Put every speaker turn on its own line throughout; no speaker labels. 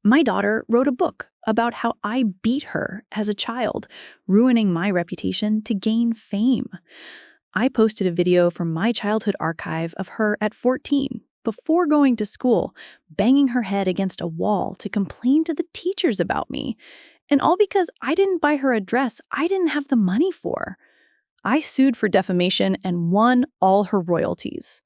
My daughter wrote a book about how I beat her as a child, ruining my reputation to gain fame. I posted a video from my childhood archive of her at 14, before going to school, banging her head against a wall to complain to the teachers about me. And all because I didn't buy her a dress I didn't have the money for. I sued for defamation and won all her royalties.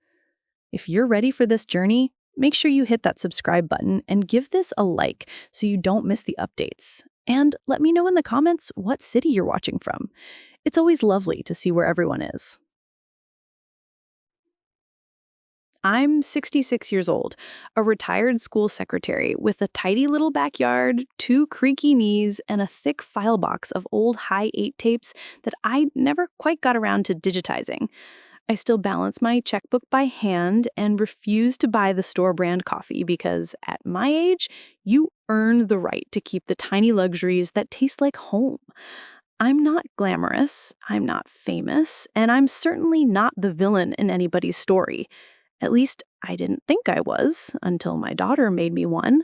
If you're ready for this journey, make sure you hit that subscribe button and give this a like so you don't miss the updates. And let me know in the comments what city you're watching from. It's always lovely to see where everyone is. I'm 66 years old, a retired school secretary with a tidy little backyard, two creaky knees, and a thick file box of old high-8 tapes that I never quite got around to digitizing. I still balance my checkbook by hand and refuse to buy the store brand coffee because, at my age, you earn the right to keep the tiny luxuries that taste like home. I'm not glamorous, I'm not famous, and I'm certainly not the villain in anybody's story. At least, I didn't think I was until my daughter made me one.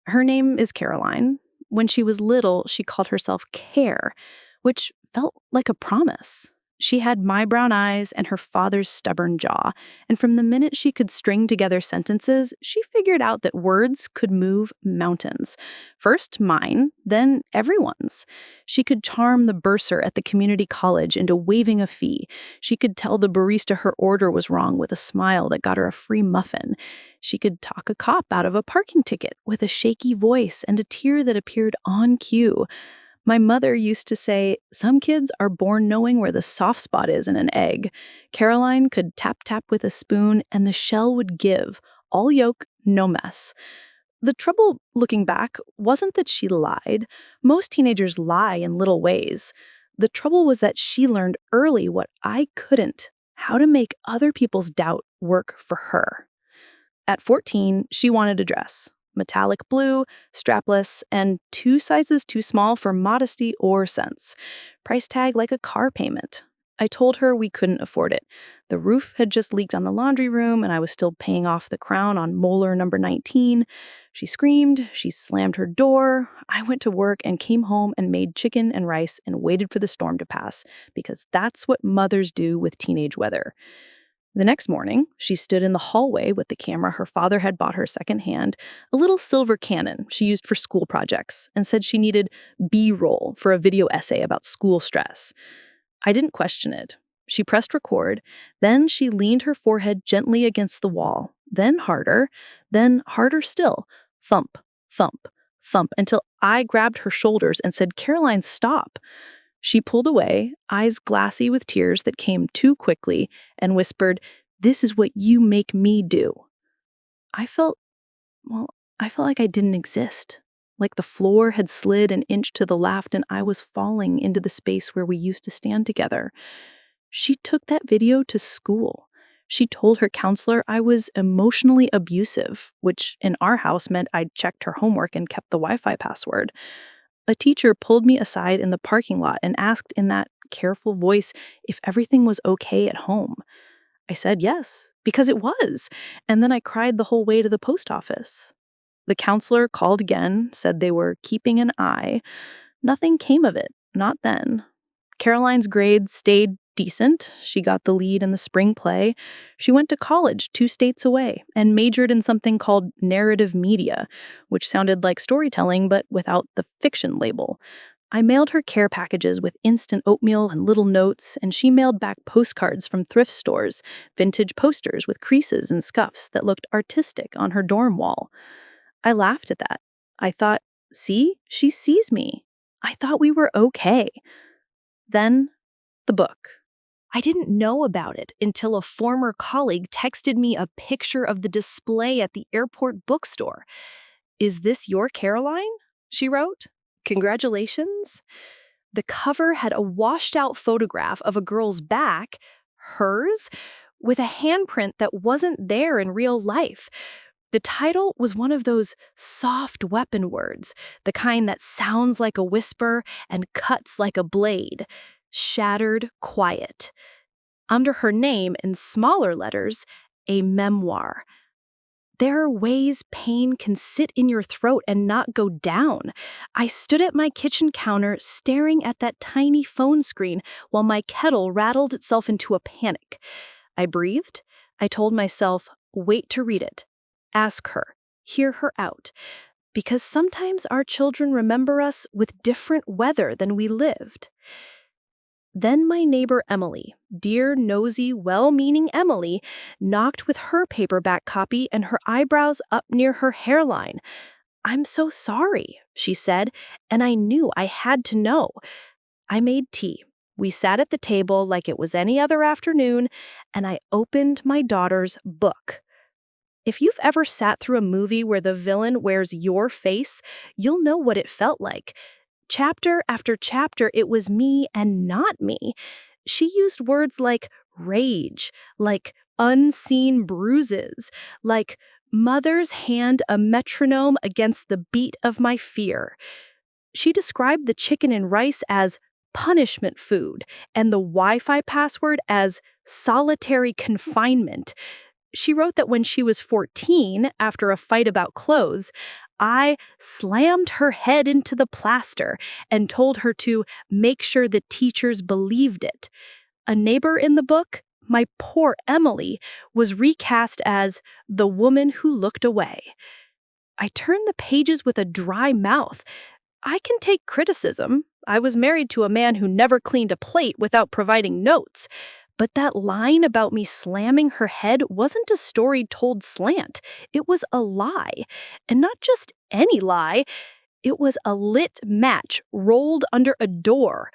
Her name is Caroline. When she was little, she called herself Care, which felt like a promise. She had my brown eyes and her father's stubborn jaw, and from the minute she could string together sentences, she figured out that words could move mountains. First mine, then everyone's. She could charm the bursar at the community college into waiving a fee. She could tell the barista her order was wrong with a smile that got her a free muffin. She could talk a cop out of a parking ticket with a shaky voice and a tear that appeared on cue. My mother used to say, some kids are born knowing where the soft spot is in an egg. Caroline could tap-tap with a spoon and the shell would give. All yolk, no mess. The trouble, looking back, wasn't that she lied. Most teenagers lie in little ways. The trouble was that she learned early what I couldn't, how to make other people's doubt work for her. At 14, she wanted a dress. Metallic blue, strapless, and 2 sizes too small for modesty or sense. Price tag like a car payment. I told her we couldn't afford it. The roof had just leaked on the laundry room, and I was still paying off the crown on molar number 19. She screamed, she slammed her door. I went to work and came home and made chicken and rice and waited for the storm to pass, because that's what mothers do with teenage weather. The next morning, she stood in the hallway with the camera her father had bought her secondhand, a little silver Canon she used for school projects, and said she needed B-roll for a video essay about school stress. I didn't question it. She pressed record, then she leaned her forehead gently against the wall, then harder still, thump, thump, thump, until I grabbed her shoulders and said, "Caroline, stop." She pulled away, eyes glassy with tears that came too quickly, and whispered, "This is what you make me do." I felt, I felt like I didn't exist. Like the floor had slid an inch to the left and I was falling into the space where we used to stand together. She took that video to school. She told her counselor I was emotionally abusive, which in our house meant I'd checked her homework and kept the Wi-Fi password. A teacher pulled me aside in the parking lot and asked in that careful voice if everything was okay at home. I said yes, because it was, and then I cried the whole way to the post office. The counselor called again, said they were keeping an eye. Nothing came of it, not then. Caroline's grades stayed decent. She got the lead in the spring play. She went to college 2 states away and majored in something called narrative media, which sounded like storytelling but without the fiction label. I mailed her care packages with instant oatmeal and little notes, and she mailed back postcards from thrift stores, vintage posters with creases and scuffs that looked artistic on her dorm wall. I laughed at that. I thought, see, she sees me. I thought we were okay. Then, the book. I didn't know about it until a former colleague texted me a picture of the display at the airport bookstore. "Is this your Caroline?" she wrote. "Congratulations." The cover had a washed-out photograph of a girl's back, hers, with a handprint that wasn't there in real life. The title was one of those soft weapon words, the kind that sounds like a whisper and cuts like a blade. Shattered Quiet. Under her name, in smaller letters, a memoir. There are ways pain can sit in your throat and not go down. I stood at my kitchen counter staring at that tiny phone screen while my kettle rattled itself into a panic. I breathed. I told myself, wait to read it. Ask her. Hear her out. Because sometimes our children remember us with different weather than we lived. Then my neighbor Emily, dear, nosy, well-meaning Emily, knocked with her paperback copy and her eyebrows up near her hairline. "I'm so sorry," she said, and I knew I had to know. I made tea. We sat at the table like it was any other afternoon, and I opened my daughter's book. If you've ever sat through a movie where the villain wears your face, you'll know what it felt like. Chapter after chapter, it was me and not me. She used words like rage, like unseen bruises, like mother's hand a metronome against the beat of my fear. She described the chicken and rice as punishment food and the Wi-Fi password as solitary confinement. She wrote that when she was 14, after a fight about clothes, I slammed her head into the plaster and told her to make sure the teachers believed it. A neighbor in the book, my poor Emily, was recast as the woman who looked away. I turned the pages with a dry mouth. I can take criticism. I was married to a man who never cleaned a plate without providing notes. But that line about me slamming her head wasn't a story told slant. It was a lie. And not just any lie. It was a lit match rolled under a door.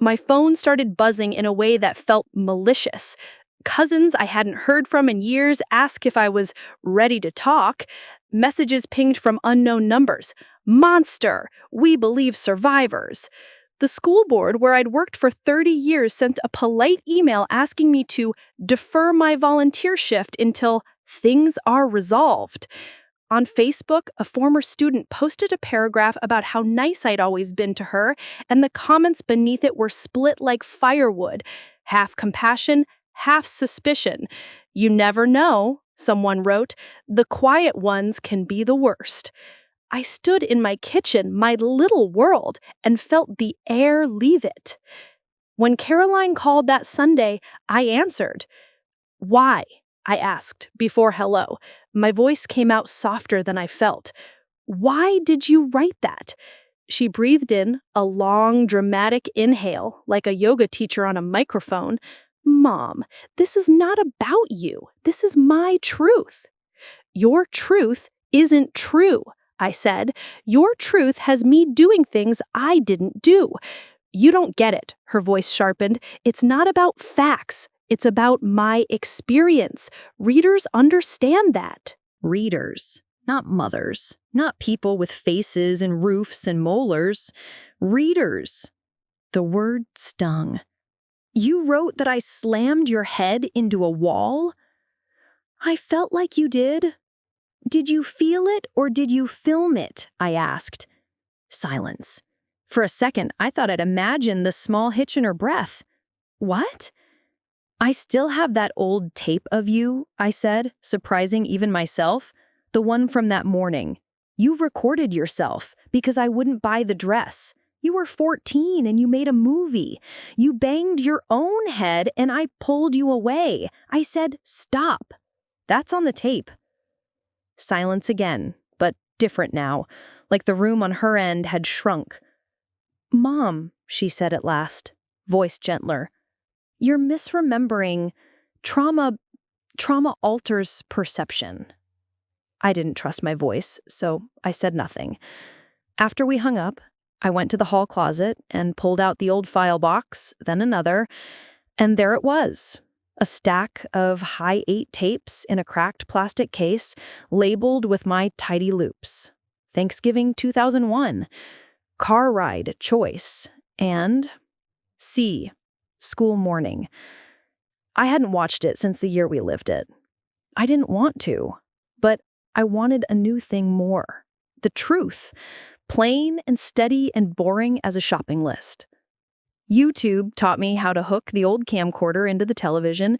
My phone started buzzing in a way that felt malicious. Cousins I hadn't heard from in years asked if I was ready to talk. Messages pinged from unknown numbers. "Monster! We believe survivors." The school board, where I'd worked for 30 years, sent a polite email asking me to defer my volunteer shift until things are resolved. On Facebook, a former student posted a paragraph about how nice I'd always been to her, and the comments beneath it were split like firewood, half compassion, half suspicion. "You never know," someone wrote. "The quiet ones can be the worst." I stood in my kitchen, my little world, and felt the air leave it. When Caroline called that Sunday, I answered. "Why?" I asked, before hello. My voice came out softer than I felt. "Why did you write that?" She breathed in a long, dramatic inhale, like a yoga teacher on a microphone. "Mom, this is not about you. This is my truth." "Your truth isn't true," I said. "Your truth has me doing things I didn't do." "You don't get it," her voice sharpened. "It's not about facts. It's about my experience. Readers understand that." Readers, not mothers, not people with faces and roofs and molars. Readers. The word stung. "You wrote that I slammed your head into a wall?" "I felt like you did." "Did you feel it or did you film it?" I asked. Silence. For a second, I thought I'd imagined the small hitch in her breath. "What?" "I still have that old tape of you," I said, surprising even myself. "The one from that morning. You recorded yourself because I wouldn't buy the dress. You were 14 and you made a movie. You banged your own head and I pulled you away. I said, 'Stop.' That's on the tape." Silence again, but different now, like the room on her end had shrunk. "Mom," she said at last, voice gentler, "you're misremembering. Trauma alters perception." I didn't trust my voice, so I said nothing. After we hung up, I went to the hall closet and pulled out the old file box, then another, and there it was. A stack of high 8 tapes in a cracked plastic case, labeled with my tidy loops. Thanksgiving 2001, car ride choice, and C, school morning. I hadn't watched it since the year we lived it. I didn't want to, but I wanted a new thing more. The truth, plain and steady and boring as a shopping list. YouTube taught me how to hook the old camcorder into the television,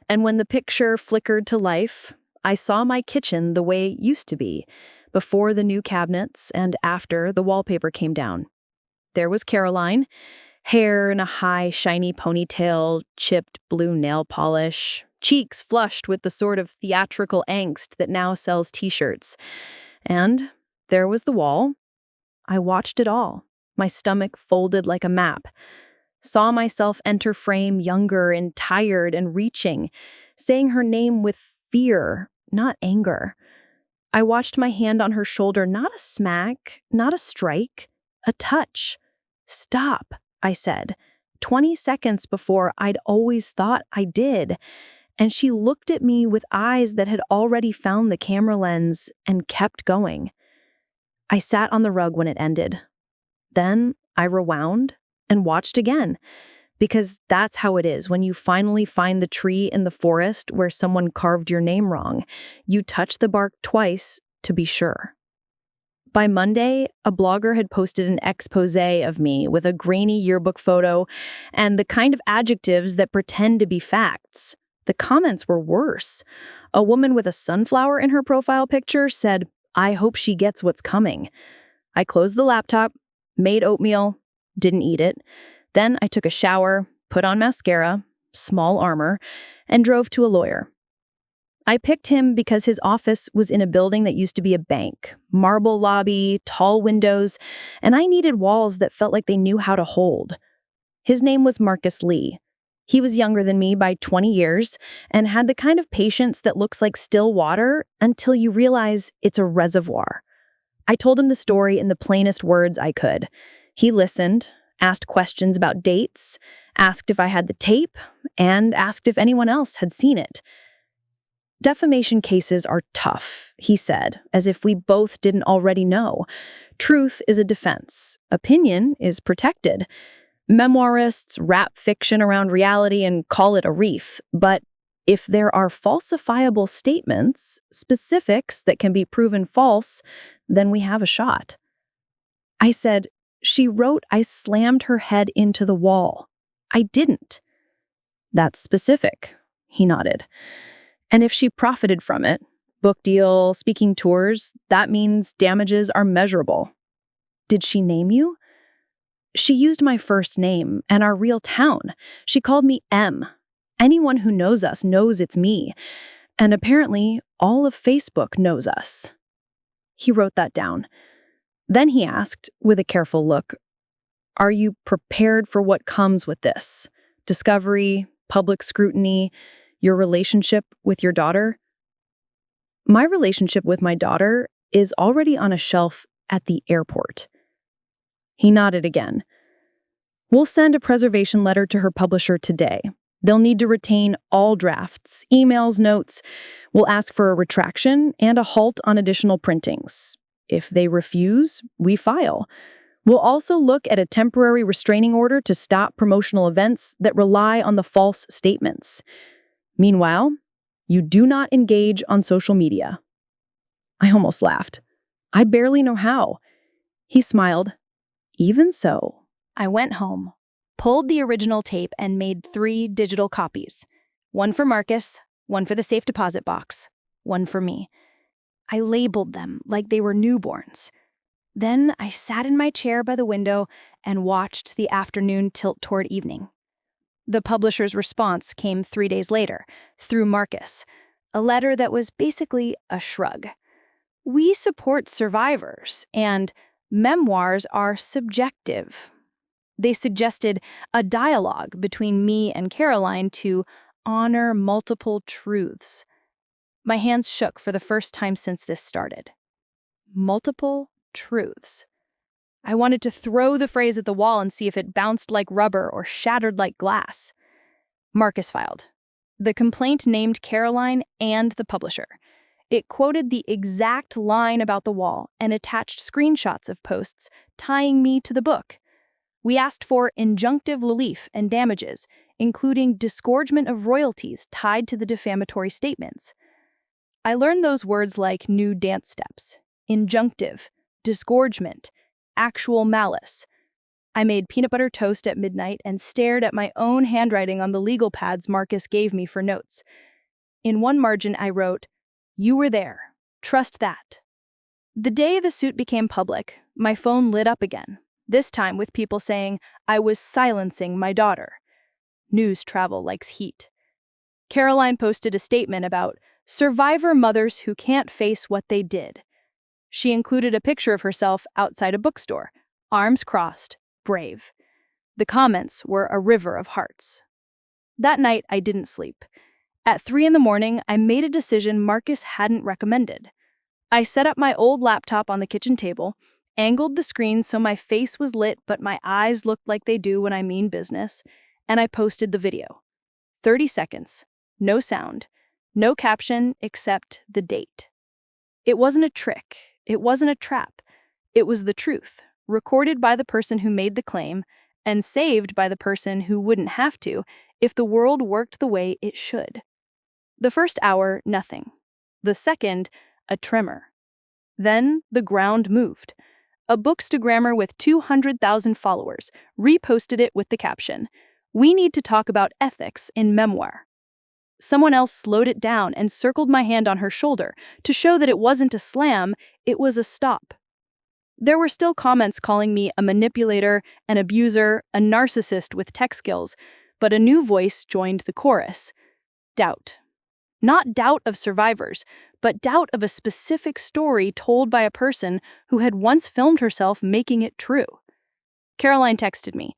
and when the picture flickered to life, I saw my kitchen the way it used to be, before the new cabinets and after the wallpaper came down. There was Caroline, hair in a high, shiny ponytail, chipped blue nail polish, cheeks flushed with the sort of theatrical angst that now sells t-shirts. And there was the wall. I watched it all, my stomach folded like a map. Saw myself enter frame younger and tired and reaching, saying her name with fear, not anger. I watched my hand on her shoulder, not a smack, not a strike, a touch. Stop, I said, 20 seconds before I'd always thought I did. And she looked at me with eyes that had already found the camera lens and kept going. I sat on the rug when it ended. Then I rewound and watched again, because that's how it is when you finally find the tree in the forest where someone carved your name wrong. You touch the bark twice to be sure. By Monday, a blogger had posted an exposé of me with a grainy yearbook photo and the kind of adjectives that pretend to be facts. The comments were worse. A woman with a sunflower in her profile picture said, "I hope she gets what's coming." I closed the laptop, made oatmeal, didn't eat it. Then I took a shower, put on mascara, small armor, and drove to a lawyer. I picked him because his office was in a building that used to be a bank, marble lobby, tall windows, and I needed walls that felt like they knew how to hold. His name was Marcus Lee. He was younger than me by 20 years and had the kind of patience that looks like still water until you realize it's a reservoir. I told him the story in the plainest words I could. He listened, asked questions about dates, asked if I had the tape, and asked if anyone else had seen it. "Defamation cases are tough," he said, as if we both didn't already know. "Truth is a defense. Opinion is protected. Memoirists wrap fiction around reality and call it a reef. But if there are falsifiable statements, specifics that can be proven false, then we have a shot." I said, "She wrote I slammed her head into the wall. I didn't." "That's specific," he nodded. "And if she profited from it, book deal, speaking tours, that means damages are measurable." "Did she name you?" "She used my first name and our real town. She called me M. Anyone who knows us knows it's me. And apparently, all of Facebook knows us." He wrote that down. Then he asked, with a careful look, "Are you prepared for what comes with this? Discovery, public scrutiny, your relationship with your daughter?" "My relationship with my daughter is already on a shelf at the airport." He nodded again. "We'll send a preservation letter to her publisher today. They'll need to retain all drafts, emails, notes. We'll ask for a retraction and a halt on additional printings. If they refuse, we file. We'll also look at a temporary restraining order to stop promotional events that rely on the false statements. Meanwhile, you do not engage on social media." I almost laughed. "I barely know how." He smiled. "Even so." I went home, pulled the original tape, and made 3 digital copies. One for Marcus, one for the safe deposit box, one for me. I labeled them like they were newborns. Then I sat in my chair by the window and watched the afternoon tilt toward evening. The publisher's response came 3 days later, through Marcus, a letter that was basically a shrug. "We support survivors, and memoirs are subjective." They suggested a dialogue between me and Caroline to honor multiple truths. My hands shook for the first time since this started. Multiple truths. I wanted to throw the phrase at the wall and see if it bounced like rubber or shattered like glass. Marcus filed. The complaint named Caroline and the publisher. It quoted the exact line about the wall and attached screenshots of posts tying me to the book. We asked for injunctive relief and damages, including disgorgement of royalties tied to the defamatory statements. I learned those words like new dance steps: injunctive, disgorgement, actual malice. I made peanut butter toast at midnight and stared at my own handwriting on the legal pads Marcus gave me for notes. In one margin, I wrote, You were there. Trust that. The day the suit became public, my phone lit up again, this time with people saying I was silencing my daughter. News travel likes heat. Caroline posted a statement about survivor mothers who can't face what they did. She included a picture of herself outside a bookstore, arms crossed, brave. The comments were a river of hearts. That night, I didn't sleep. At 3 a.m, I made a decision Marcus hadn't recommended. I set up my old laptop on the kitchen table, angled the screen so my face was lit but my eyes looked like they do when I mean business, and I posted the video. 30 seconds, no sound, no caption except the date. It wasn't a trick, it wasn't a trap. It was the truth, recorded by the person who made the claim and saved by the person who wouldn't have to if the world worked the way it should. The first hour, nothing. The second, a tremor. Then the ground moved. A bookstagrammer with 200,000 followers reposted it with the caption, "We need to talk about ethics in memoir." Someone else slowed it down and circled my hand on her shoulder to show that it wasn't a slam, it was a stop. There were still comments calling me a manipulator, an abuser, a narcissist with tech skills, but a new voice joined the chorus. Doubt. Not doubt of survivors, but doubt of a specific story told by a person who had once filmed herself making it true. Caroline texted me,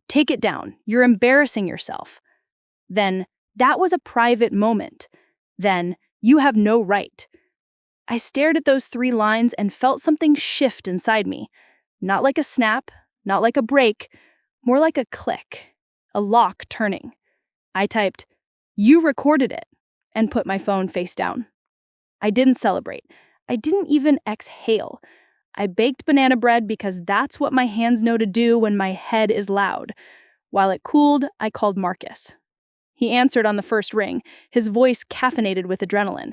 "Take it down, you're embarrassing yourself." Then, "That was a private moment." Then, "You have no right." I stared at those 3 lines and felt something shift inside me. Not like a snap, not like a break, more like a click, a lock turning. I typed, "You recorded it," and put my phone face down. I didn't celebrate. I didn't even exhale. I baked banana bread because that's what my hands know to do when my head is loud. While it cooled, I called Marcus. He answered on the first ring, his voice caffeinated with adrenaline.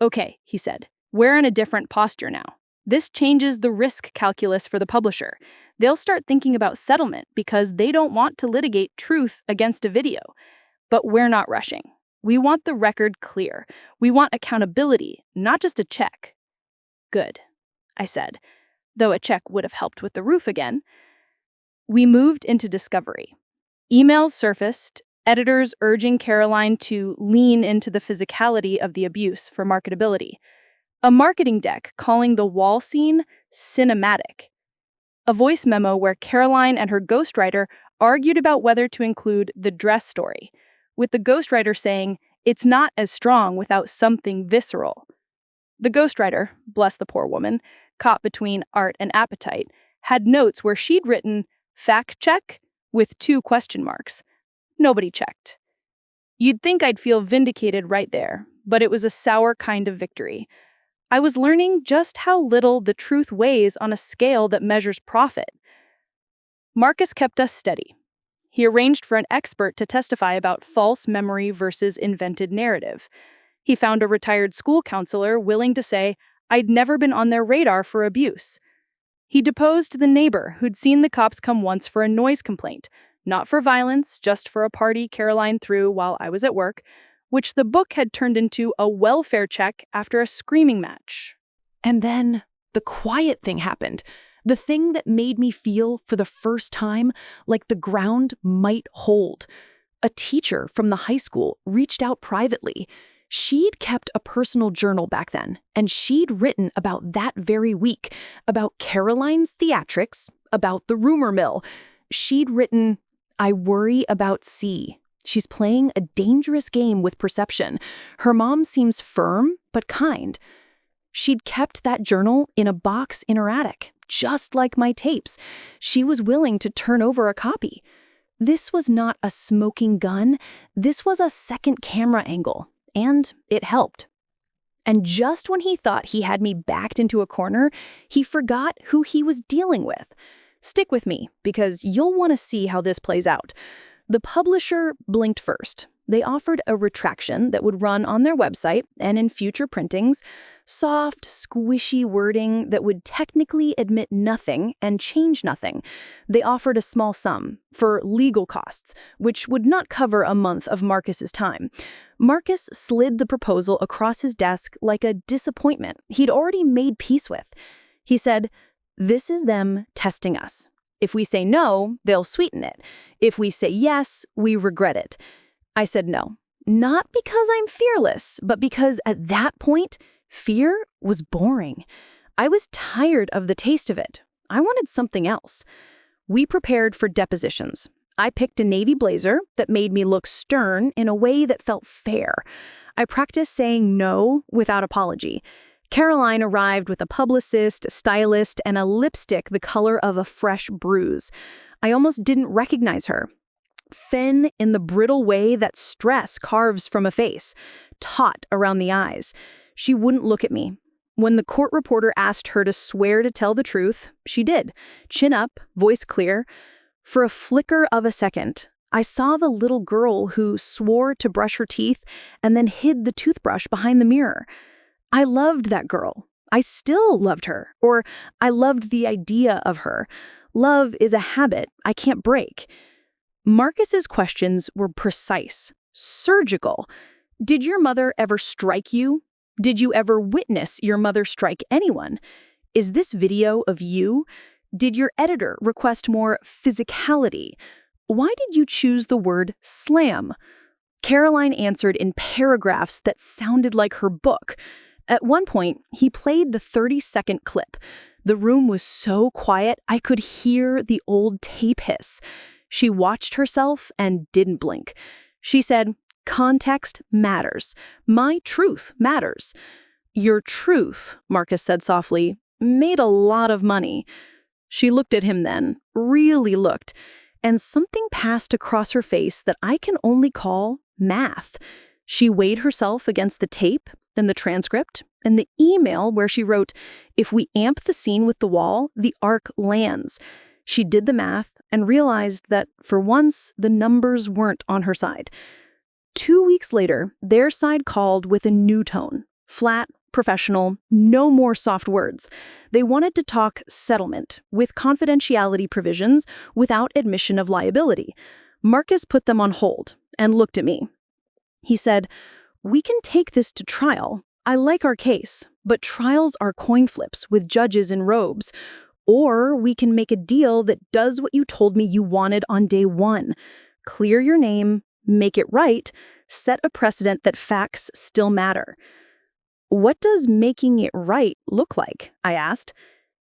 "Okay," he said, "we're in a different posture now. This changes the risk calculus for the publisher. They'll start thinking about settlement because they don't want to litigate truth against a video. But we're not rushing. We want the record clear. We want accountability, not just a check." "Good," I said, though a check would have helped with the roof again. We moved into discovery. Emails surfaced, editors urging Caroline to lean into the physicality of the abuse for marketability. A marketing deck calling the wall scene cinematic. A voice memo where Caroline and her ghostwriter argued about whether to include the dress story, with the ghostwriter saying, "It's not as strong without something visceral." The ghostwriter, bless the poor woman, caught between art and appetite, had notes where she'd written, "fact check," with 2 question marks. Nobody checked. You'd think I'd feel vindicated right there, but it was a sour kind of victory. I was learning just how little the truth weighs on a scale that measures profit. Marcus kept us steady. He arranged for an expert to testify about false memory versus invented narrative. He found a retired school counselor willing to say, I'd never been on their radar for abuse. He deposed the neighbor who'd seen the cops come once for a noise complaint, not for violence, just for a party Caroline threw while I was at work, which the book had turned into a welfare check after a screaming match.
And then the quiet thing happened. The thing that made me feel, for the first time, like the ground might hold. A teacher from the high school reached out privately. She'd kept a personal journal back then, and she'd written about that very week, about Caroline's theatrics, about the rumor mill. She'd written, I worry about C. She's playing a dangerous game with perception. Her mom seems firm, but kind. She'd kept that journal in a box in her attic, just like my tapes. She was willing to turn over a copy. This was not a smoking gun. This was a second camera angle, and it helped. And just when he thought he had me backed into a corner, he forgot who he was dealing with. Stick with me, because you'll want to see how this plays out. The publisher blinked first. They offered a retraction that would run on their website and in future printings, soft, squishy wording that would technically admit nothing and change nothing. They offered a small sum for legal costs, which would not cover a month of Marcus's time. Marcus slid the proposal across his desk like a disappointment he'd already made peace with. He said, "This is them testing us. If we say no, they'll sweeten it. If we say yes, we regret it." I said no, not because I'm fearless, but because at that point, fear was boring. I was tired of the taste of it. I wanted something else. We prepared for depositions. I picked a navy blazer that made me look stern in a way that felt fair. I practiced saying no without apology. Caroline arrived with a publicist, a stylist, and a lipstick the color of a fresh bruise. I almost didn't recognize her. Thin in the brittle way that stress carves from a face, taut around the eyes. She wouldn't look at me. When the court reporter asked her to swear to tell the truth, she did. Chin up, voice clear. For a flicker of a second, I saw the little girl who swore to brush her teeth and then hid the toothbrush behind the mirror. I loved that girl. I still loved her, or I loved the idea of her. Love is a habit I can't break. Marcus's questions were precise, surgical. Did your mother ever strike you? Did you ever witness your mother strike anyone? Is this video of you? Did your editor request more physicality? Why did you choose the word slam? Caroline answered in paragraphs that sounded like her book. At one point, he played the 30-second clip. The room was so quiet, I could hear the old tape hiss. She watched herself and didn't blink. She said, "Context matters. My truth matters." "Your truth," Marcus said softly, "made a lot of money." She looked at him then, really looked, and something passed across her face that I can only call math. She weighed herself against the tape, then the transcript, and the email where she wrote, "If we amp the scene with the wall, the arc lands." She did the math and realized that, for once, the numbers weren't on her side. 2 weeks later, their side called with a new tone. Flat, professional, no more soft words. They wanted to talk settlement, with confidentiality provisions, without admission of liability. Marcus put them on hold and looked at me. He said, "We can take this to trial. I like our case, but trials are coin flips with judges in robes. Or we can make a deal that does what you told me you wanted on day one. Clear your name, make it right, set a precedent that facts still matter." "What does making it right look like?" I asked.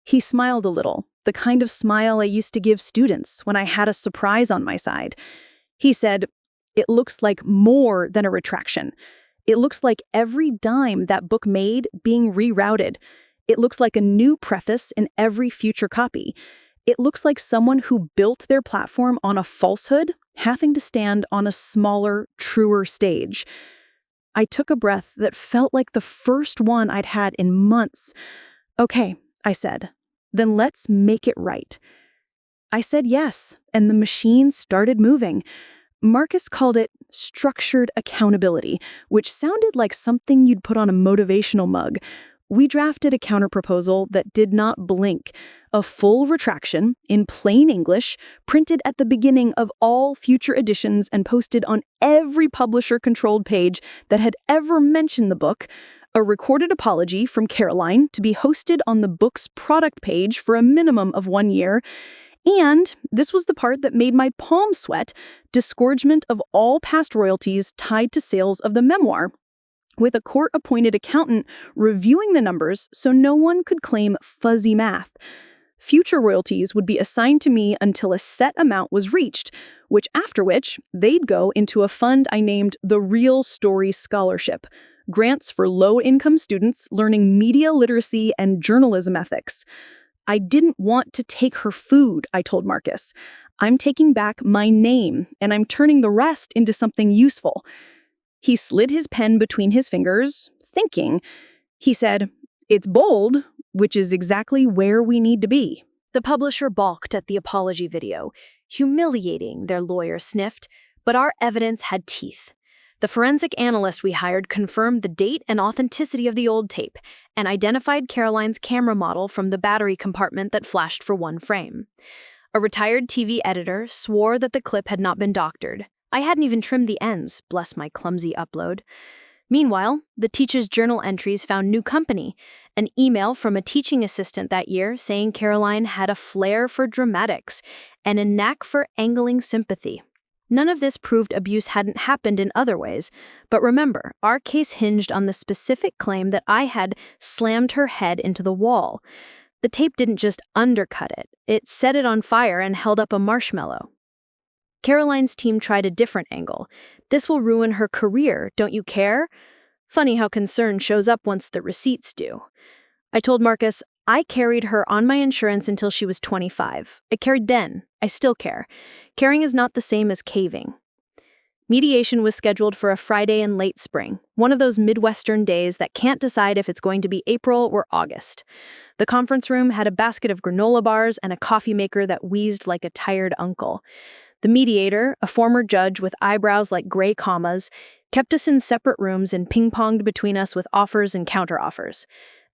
He smiled a little, the kind of smile I used to give students when I had a surprise on my side. He said, "It looks like more than a retraction. It looks like every dime that book made being rerouted. It looks like a new preface in every future copy. It looks like someone who built their platform on a falsehood having to stand on a smaller, truer stage." I took a breath that felt like the first one I'd had in months. "Okay," I said, "then let's make it right." I said yes, and the machine started moving. Marcus called it structured accountability, which sounded like something you'd put on a motivational mug. We drafted a counterproposal that did not blink, a full retraction in plain English, printed at the beginning of all future editions and posted on every publisher-controlled page that had ever mentioned the book, a recorded apology from Caroline to be hosted on the book's product page for a minimum of 1 year, and this was the part that made my palms sweat, disgorgement of all past royalties tied to sales of the memoir, with a court-appointed accountant reviewing the numbers so no one could claim fuzzy math. Future royalties would be assigned to me until a set amount was reached, after which they'd go into a fund I named the Real Story Scholarship, grants for low-income students learning media literacy and journalism ethics. I didn't want to take her food, I told Marcus. I'm taking back my name, and I'm turning the rest into something useful. He slid his pen between his fingers, thinking. He said, "It's bold, which is exactly where we need to be." The publisher balked at the apology video. "Humiliating," their lawyer sniffed, but our evidence had teeth. The forensic analyst we hired confirmed the date and authenticity of the old tape and identified Caroline's camera model from the battery compartment that flashed for one frame. A retired TV editor swore that the clip had not been doctored.
I hadn't even trimmed the ends, bless my clumsy upload. Meanwhile, the teacher's journal entries found new company. An email from a teaching assistant that year saying Caroline had a flair for dramatics and a knack for angling sympathy. None of this proved abuse hadn't happened in other ways, but remember, our case hinged on the specific claim that I had slammed her head into the wall. The tape didn't just undercut it, it set it on fire and held up a marshmallow. Caroline's team tried a different angle. This will ruin her career, don't you care? Funny how concern shows up once the receipts do. I told Marcus, I carried her on my insurance until she was 25. I cared then. I still care. Caring is not the same as caving. Mediation was scheduled for a Friday in late spring, one of those Midwestern days that can't decide if it's going to be April or August. The conference room had a basket of granola bars and a coffee maker that wheezed like a tired uncle. The mediator, a former judge with eyebrows like gray commas, kept us in separate rooms and ping-ponged between us with offers and counteroffers.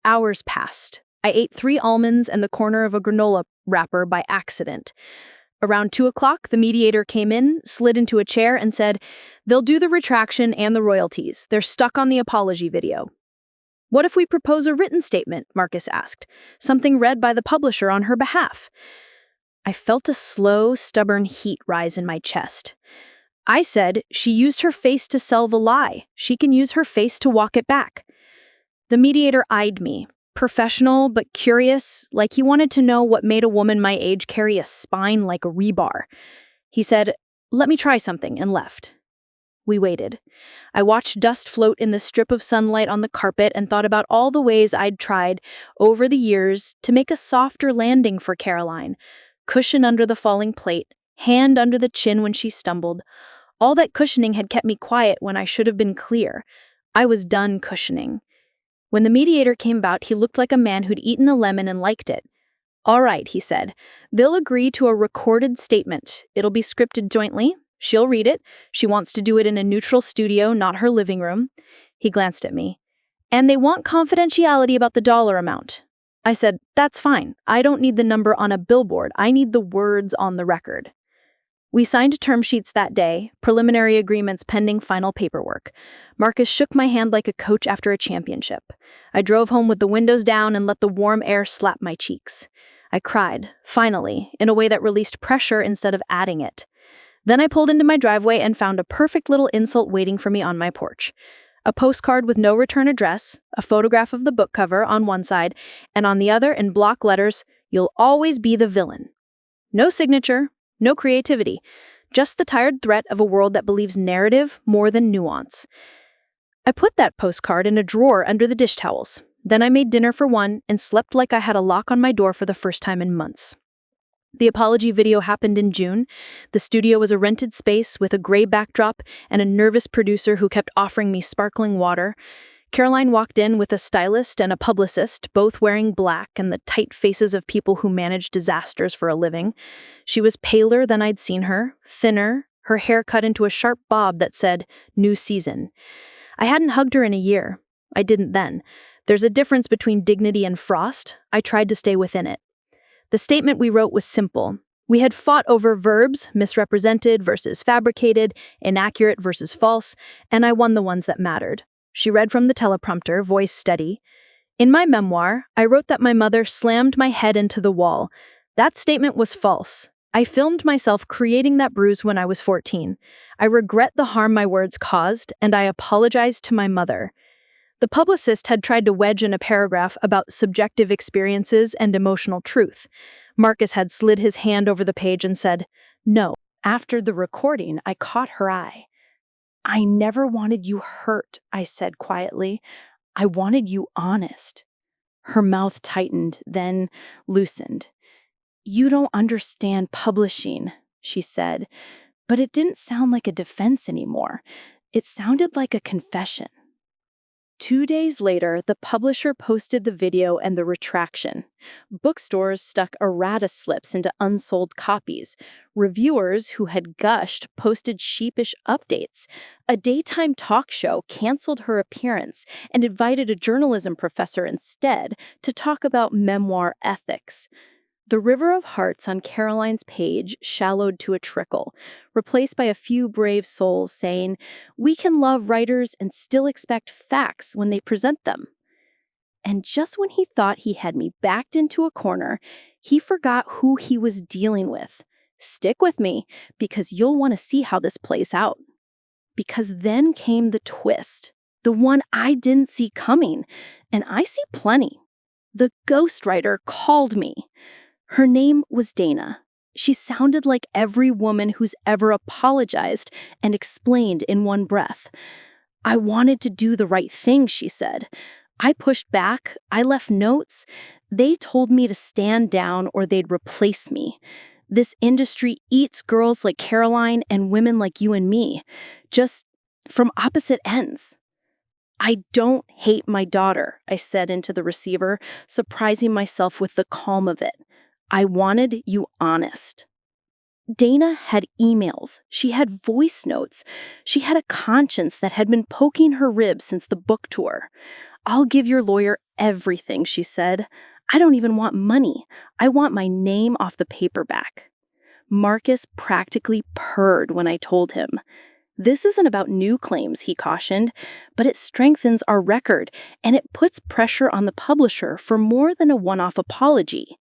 Hours passed. I ate 3 almonds and the corner of a granola wrapper by accident. Around 2 o'clock, the mediator came in, slid into a chair, and said, "They'll do the retraction and the royalties. They're stuck on the apology video." "What if we propose a written statement?" Marcus asked. "Something read by the publisher on her behalf." I felt a slow, stubborn heat rise in my chest. I said, she used her face to sell the lie. She can use her face to walk it back. The mediator eyed me, professional but curious, like he wanted to know what made a woman my age carry a spine like a rebar. He said, "Let me try something," and left. We waited. I watched dust float in the strip of sunlight on the carpet and thought about all the ways I'd tried, over the years, to make a softer landing for Caroline. Cushion under the falling plate, hand under the chin when she stumbled. All that cushioning had kept me quiet when I should have been clear. I was done cushioning. When the mediator came about, he looked like a man who'd eaten a lemon and liked it. "All right," he said. "They'll agree to a recorded statement. It'll be scripted jointly. She'll read it. She wants to do it in a neutral studio, not her living room." He glanced at me. "And they want confidentiality about the dollar amount." I said, "That's fine. I don't need the number on a billboard. I need the words on the record." We signed term sheets that day, preliminary agreements pending final paperwork. Marcus shook my hand like a coach after a championship. I drove home with the windows down and let the warm air slap my cheeks. I cried, finally, in a way that released pressure instead of adding it. Then I pulled into my driveway and found a perfect little insult waiting for me on my porch. A postcard with no return address, a photograph of the book cover on one side, and on the other, in block letters, "You'll always be the villain." No signature, no creativity, just the tired threat of a world that believes narrative more than nuance. I put that postcard in a drawer under the dish towels. Then I made dinner for one and slept like I had a lock on my door for the first time in months. The apology video happened in June. The studio was a rented space with a gray backdrop and a nervous producer who kept offering me sparkling water. Caroline walked in with a stylist and a publicist, both wearing black and the tight faces of people who manage disasters for a living. She was paler than I'd seen her, thinner, her hair cut into a sharp bob that said, "New season." I hadn't hugged her in a year. I didn't then. There's a difference between dignity and frost. I tried to stay within it. The statement we wrote was simple. We had fought over verbs, misrepresented versus fabricated, inaccurate versus false, and I won the ones that mattered. She read from the teleprompter, voice steady. "In my memoir, I wrote that my mother slammed my head into the wall. That statement was false. I filmed myself creating that bruise when I was 14. I regret the harm my words caused, and I apologize to my mother." The publicist had tried to wedge in a paragraph about subjective experiences and emotional truth. Marcus had slid his hand over the page and said, "No."
After the recording, I caught her eye. "I never wanted you hurt," I said quietly. "I wanted you honest." Her mouth tightened, then loosened. "You don't understand publishing," she said, but it didn't sound like a defense anymore. It sounded like a confession. 2 days later, the publisher posted the video and the retraction. Bookstores stuck errata slips into unsold copies. Reviewers who had gushed posted sheepish updates. A daytime talk show canceled her appearance and invited a journalism professor instead to talk about memoir ethics.
The river of hearts on Caroline's page shallowed to a trickle, replaced by a few brave souls saying, "We can love writers and still expect facts when they present them." And just when he thought he had me backed into a corner, he forgot who he was dealing with. Stick with me, because you'll want to see how this plays out. Because then came the twist, the one I didn't see coming, and I see plenty. The ghostwriter called me. Her name was Dana. She sounded like every woman who's ever apologized and explained in one breath. "I wanted to do the right thing," she said. "I pushed back. I left notes. They told me to stand down or they'd replace me. This industry eats girls like Caroline and women like you and me, just from opposite ends." "I don't hate my daughter," I said into the receiver, surprising myself with the calm of it. "I wanted you honest." Dana had emails. She had voice notes. She had a conscience that had been poking her ribs since the book tour. "I'll give your lawyer everything," she said. "I don't even want money. I want my name off the paperback." Marcus practically purred when I told him. "This isn't about new claims," he cautioned, "but it strengthens our record, and it puts pressure on the publisher for more than a one-off apology.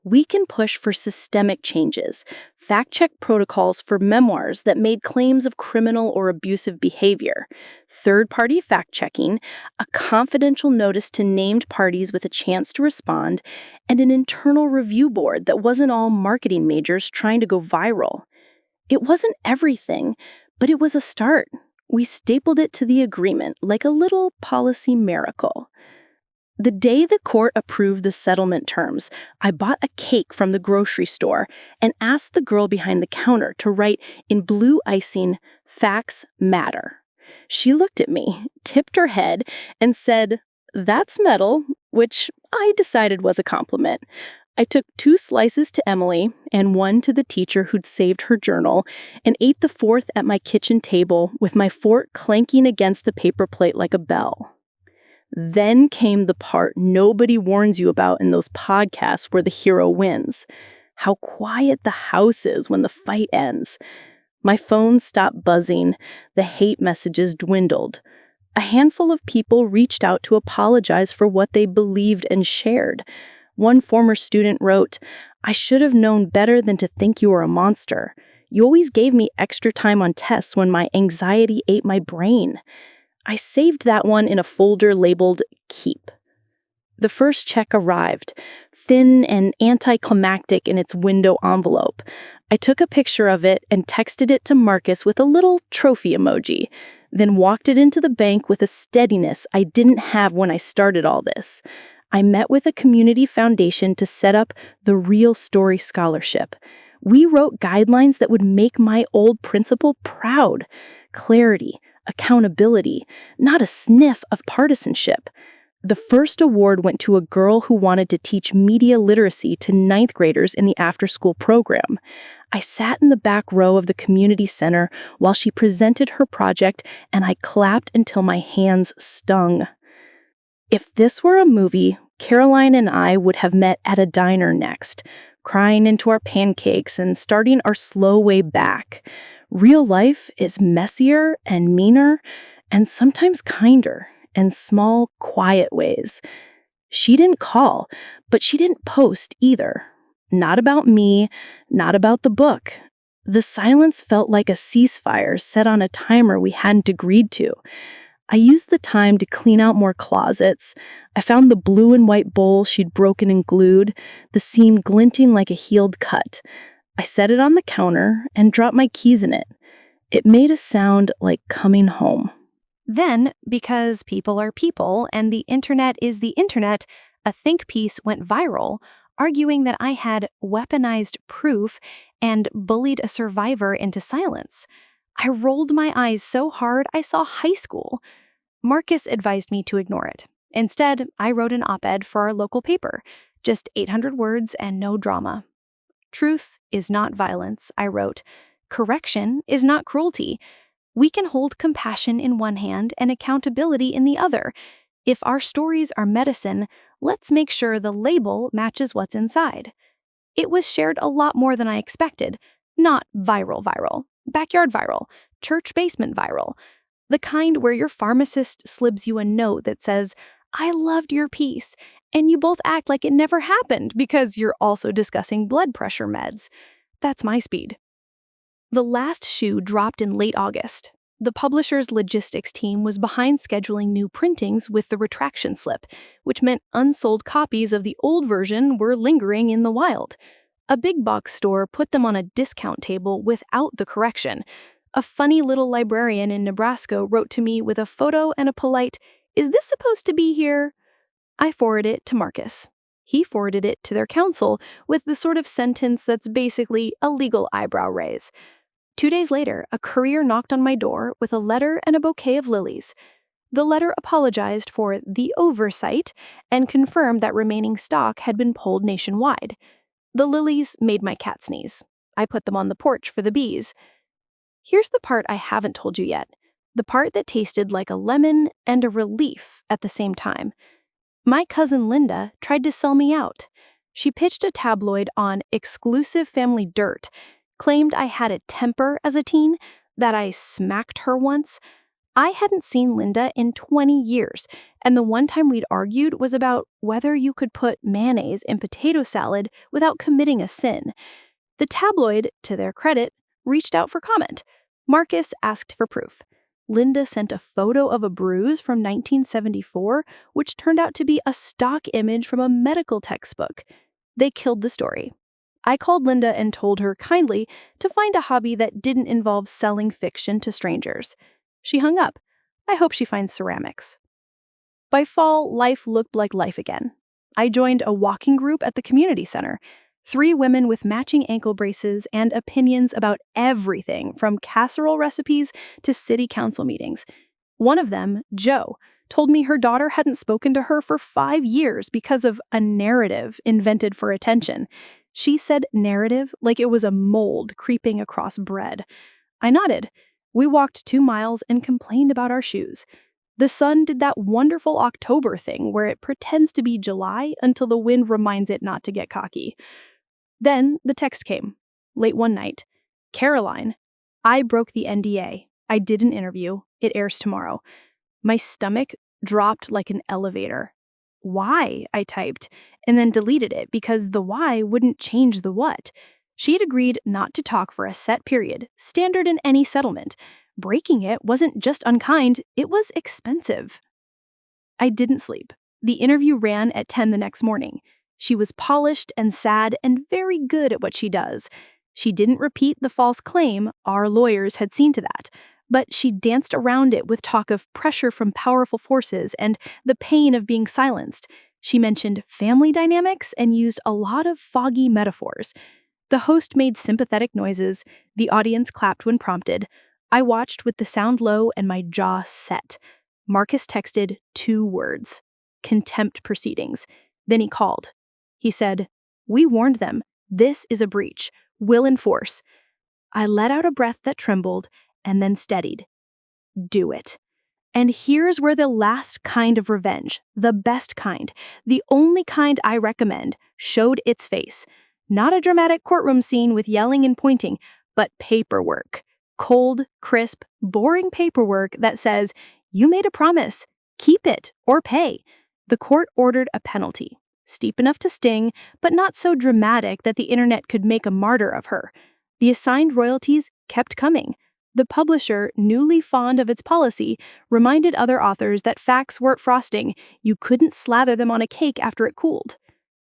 We can push for systemic changes, fact-check protocols for memoirs that made claims of criminal or abusive behavior, third-party fact-checking, a confidential notice to named parties with a chance to respond, and an internal review board that wasn't all marketing majors trying to go viral." It wasn't everything, but it was a start. We stapled it to the agreement like a little policy miracle. The day the court approved the settlement terms, I bought a cake from the grocery store and asked the girl behind the counter to write in blue icing, "Facts matter." She looked at me, tipped her head, and said, "That's metal," which I decided was a compliment. I took 2 slices to Emily and 1 to the teacher who'd saved her journal, and ate the 4th at my kitchen table with my fork clanking against the paper plate like a bell. Then came the part nobody warns you about in those podcasts where the hero wins. How quiet the house is when the fight ends. My phone stopped buzzing. The hate messages dwindled. A handful of people reached out to apologize for what they believed and shared. One former student wrote, "I should have known better than to think you were a monster. You always gave me extra time on tests when my anxiety ate my brain." I saved that one in a folder labeled Keep. The first check arrived, thin and anticlimactic in its window envelope. I took a picture of it and texted it to Marcus with a little trophy emoji, then walked it into the bank with a steadiness I didn't have when I started all this. I met with a community foundation to set up the Real Story Scholarship. We wrote guidelines that would make my old principal proud. Clarity, accountability, not a sniff of partisanship. The first award went to a girl who wanted to teach media literacy to 9th graders in the after-school program. I sat in the back row of the community center while she presented her project, and I clapped until my hands stung. If this were a movie, Caroline and I would have met at a diner next, crying into our pancakes and starting our slow way back. Real life is messier and meaner, and sometimes kinder, in small, quiet ways. She didn't call, but she didn't post either. Not about me, not about the book. The silence felt like a ceasefire set on a timer we hadn't agreed to. I used the time to clean out more closets. I found the blue and white bowl she'd broken and glued, the seam glinting like a healed cut. I set it on the counter and dropped my keys in it. It made a sound like coming home.
Then, because people are people and the internet is the internet, a think piece went viral, arguing that I had weaponized proof and bullied a survivor into silence. I rolled my eyes so hard I saw high school. Marcus advised me to ignore it. Instead, I wrote an op-ed for our local paper, just 800 words and no drama. "Truth is not violence," I wrote. "Correction is not cruelty. We can hold compassion in one hand and accountability in the other. If our stories are medicine, let's make sure the label matches what's inside." It was shared a lot more than I expected. Not viral, backyard viral, church basement viral. The kind where your pharmacist slibs you a note that says, "I loved your piece," and you both act like it never happened because you're also discussing blood pressure meds. That's my speed. The last shoe dropped in late August. The publisher's logistics team was behind scheduling new printings with the retraction slip, which meant unsold copies of the old version were lingering in the wild. A big box store put them on a discount table without the correction. A funny little librarian in Nebraska wrote to me with a photo and a polite, "Is this supposed to be here?" I forwarded it to Marcus. He forwarded it to their counsel with the sort of sentence that's basically a legal eyebrow raise. 2 days later, a courier knocked on my door with a letter and a bouquet of lilies. The letter apologized for the oversight and confirmed that remaining stock had been pulled nationwide. The lilies made my cat sneeze. I put them on the porch for the bees. Here's the part I haven't told you yet, the part that tasted like a lemon and a relief at the same time. My cousin Linda tried to sell me out. She pitched a tabloid on exclusive family dirt, claimed I had a temper as a teen, that I smacked her once. I hadn't seen Linda in 20 years, and the one time we'd argued was about whether you could put mayonnaise in potato salad without committing a sin. The tabloid, to their credit, reached out for comment. Marcus asked for proof. Linda sent a photo of a bruise from 1974, which turned out to be a stock image from a medical textbook. They killed the story. I called Linda and told her kindly to find a hobby that didn't involve selling fiction to strangers. She hung up. I hope she finds ceramics. By fall, life looked like life again. I joined a walking group at the community center. 3 women with matching ankle braces and opinions about everything from casserole recipes to city council meetings. One of them, Jo, told me her daughter hadn't spoken to her for 5 years because of a narrative invented for attention. She said narrative like it was a mold creeping across bread. I nodded. We walked 2 miles and complained about our shoes. The sun did that wonderful October thing where it pretends to be July until the wind reminds it not to get cocky. Then the text came, late one night. "Caroline, I broke the NDA. I did an interview. It airs tomorrow." My stomach dropped like an elevator. "Why?" I typed, and then deleted it because the why wouldn't change the what. She had agreed not to talk for a set period, standard in any settlement. Breaking it wasn't just unkind, it was expensive. I didn't sleep. The interview ran at 10 the next morning. She was polished and sad and very good at what she does. She didn't repeat the false claim, our lawyers had seen to that, but she danced around it with talk of pressure from powerful forces and the pain of being silenced. She mentioned family dynamics and used a lot of foggy metaphors. The host made sympathetic noises. The audience clapped when prompted. I watched with the sound low and my jaw set. Marcus texted 2 words: contempt proceedings. Then he called. He said, "We warned them. This is a breach. We'll enforce." I let out a breath that trembled and then steadied. Do it. And here's where the last kind of revenge, the best kind, the only kind I recommend, showed its face. Not a dramatic courtroom scene with yelling and pointing, but paperwork. Cold, crisp, boring paperwork that says, "You made a promise. Keep it or pay." The court ordered a penalty, steep enough to sting, but not so dramatic that the internet could make a martyr of her. The assigned royalties kept coming. The publisher, newly fond of its policy, reminded other authors that facts weren't frosting. You couldn't slather them on a cake after it cooled.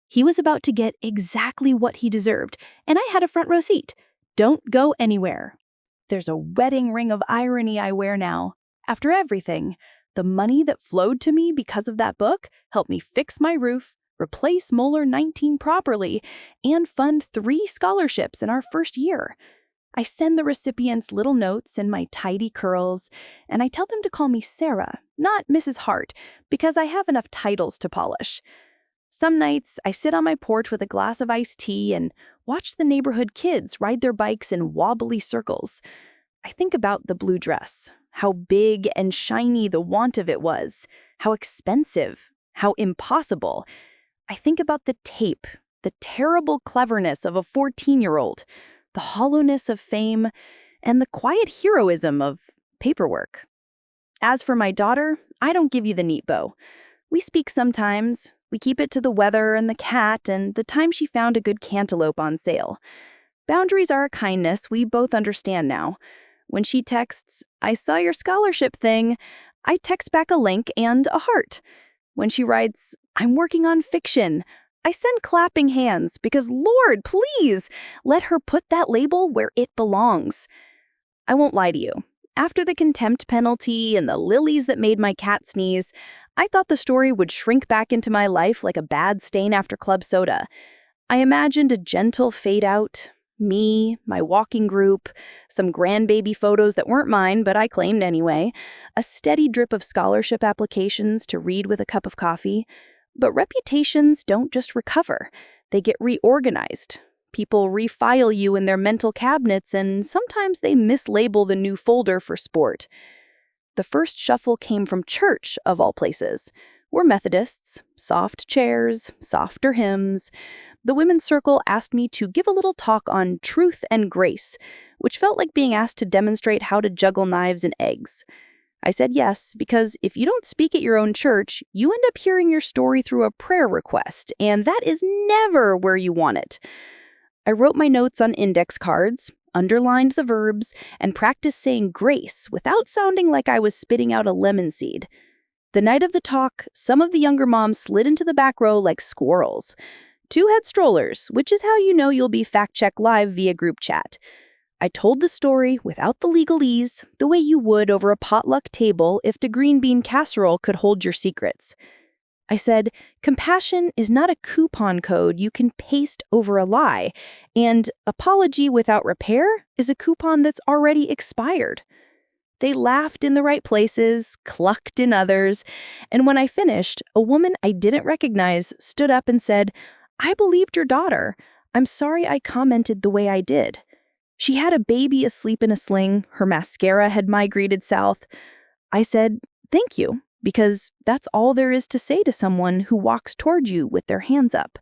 He was about to get exactly what he deserved, and I had a front row seat. Don't go anywhere. There's a wedding ring of irony I wear now. After everything, the money that flowed to me because of that book helped me fix my roof, replace Molar 19 properly, and fund 3 scholarships in our first year. I send the recipients little notes in my tidy curls, and I tell them to call me Sarah, not Mrs. Hart, because I have enough titles to polish. Some nights, I sit on my porch with a glass of iced tea and watch the neighborhood kids ride their bikes in wobbly circles. I think about the blue dress, how big and shiny the want of it was, how expensive, how impossible. I think about the tape
the terrible cleverness of a 14-year-old, the hollowness of fame, and the quiet heroism of paperwork. As for my daughter, I don't give you the neat bow. We speak sometimes. We keep it to the weather and the cat and the time she found a good cantaloupe on sale. Boundaries are a kindness we both understand now. When she texts, "I saw your scholarship thing," I text back a link and a heart. When she writes, "I'm working on fiction," I send clapping hands because, Lord, please, let her put that label where it belongs. I won't lie to you. After the contempt penalty and the lilies that made my cat sneeze, I thought the story would shrink back into my life like a bad stain after club soda. I imagined a gentle fade out, me, my walking group, some grandbaby photos that weren't mine but I claimed anyway, a steady drip of scholarship applications to read with a cup of coffee. But reputations don't just recover, they get reorganized. People refile you in their mental cabinets, and sometimes they mislabel the new folder for sport. The first shuffle came from church, of all places. We're Methodists, soft chairs, softer hymns. The women's circle asked me to give a little talk on truth and grace, which felt like being asked to demonstrate how to juggle knives and eggs. I said yes, because if you don't speak at your own church, you end up hearing your story through a prayer request, and that is never where you want it. I wrote my notes on index cards, underlined the verbs, and practiced saying grace without sounding like I was spitting out a lemon seed. The night of the talk, some of the younger moms slid into the back row like squirrels. 2 had strollers, which is how you know you'll be fact-checked live via group chat. I told the story without the legalese, the way you would over a potluck table if the green bean casserole could hold your secrets. I said, compassion is not a coupon code you can paste over a lie, and apology without repair is a coupon that's already expired. They laughed in the right places, clucked in others, and when I finished, a woman I didn't recognize stood up and said, "I believed your daughter. I'm sorry I commented the way I did." She had a baby asleep in a sling, her mascara had migrated south. I said, "Thank you," because that's all there is to say to someone who walks toward you with their hands up.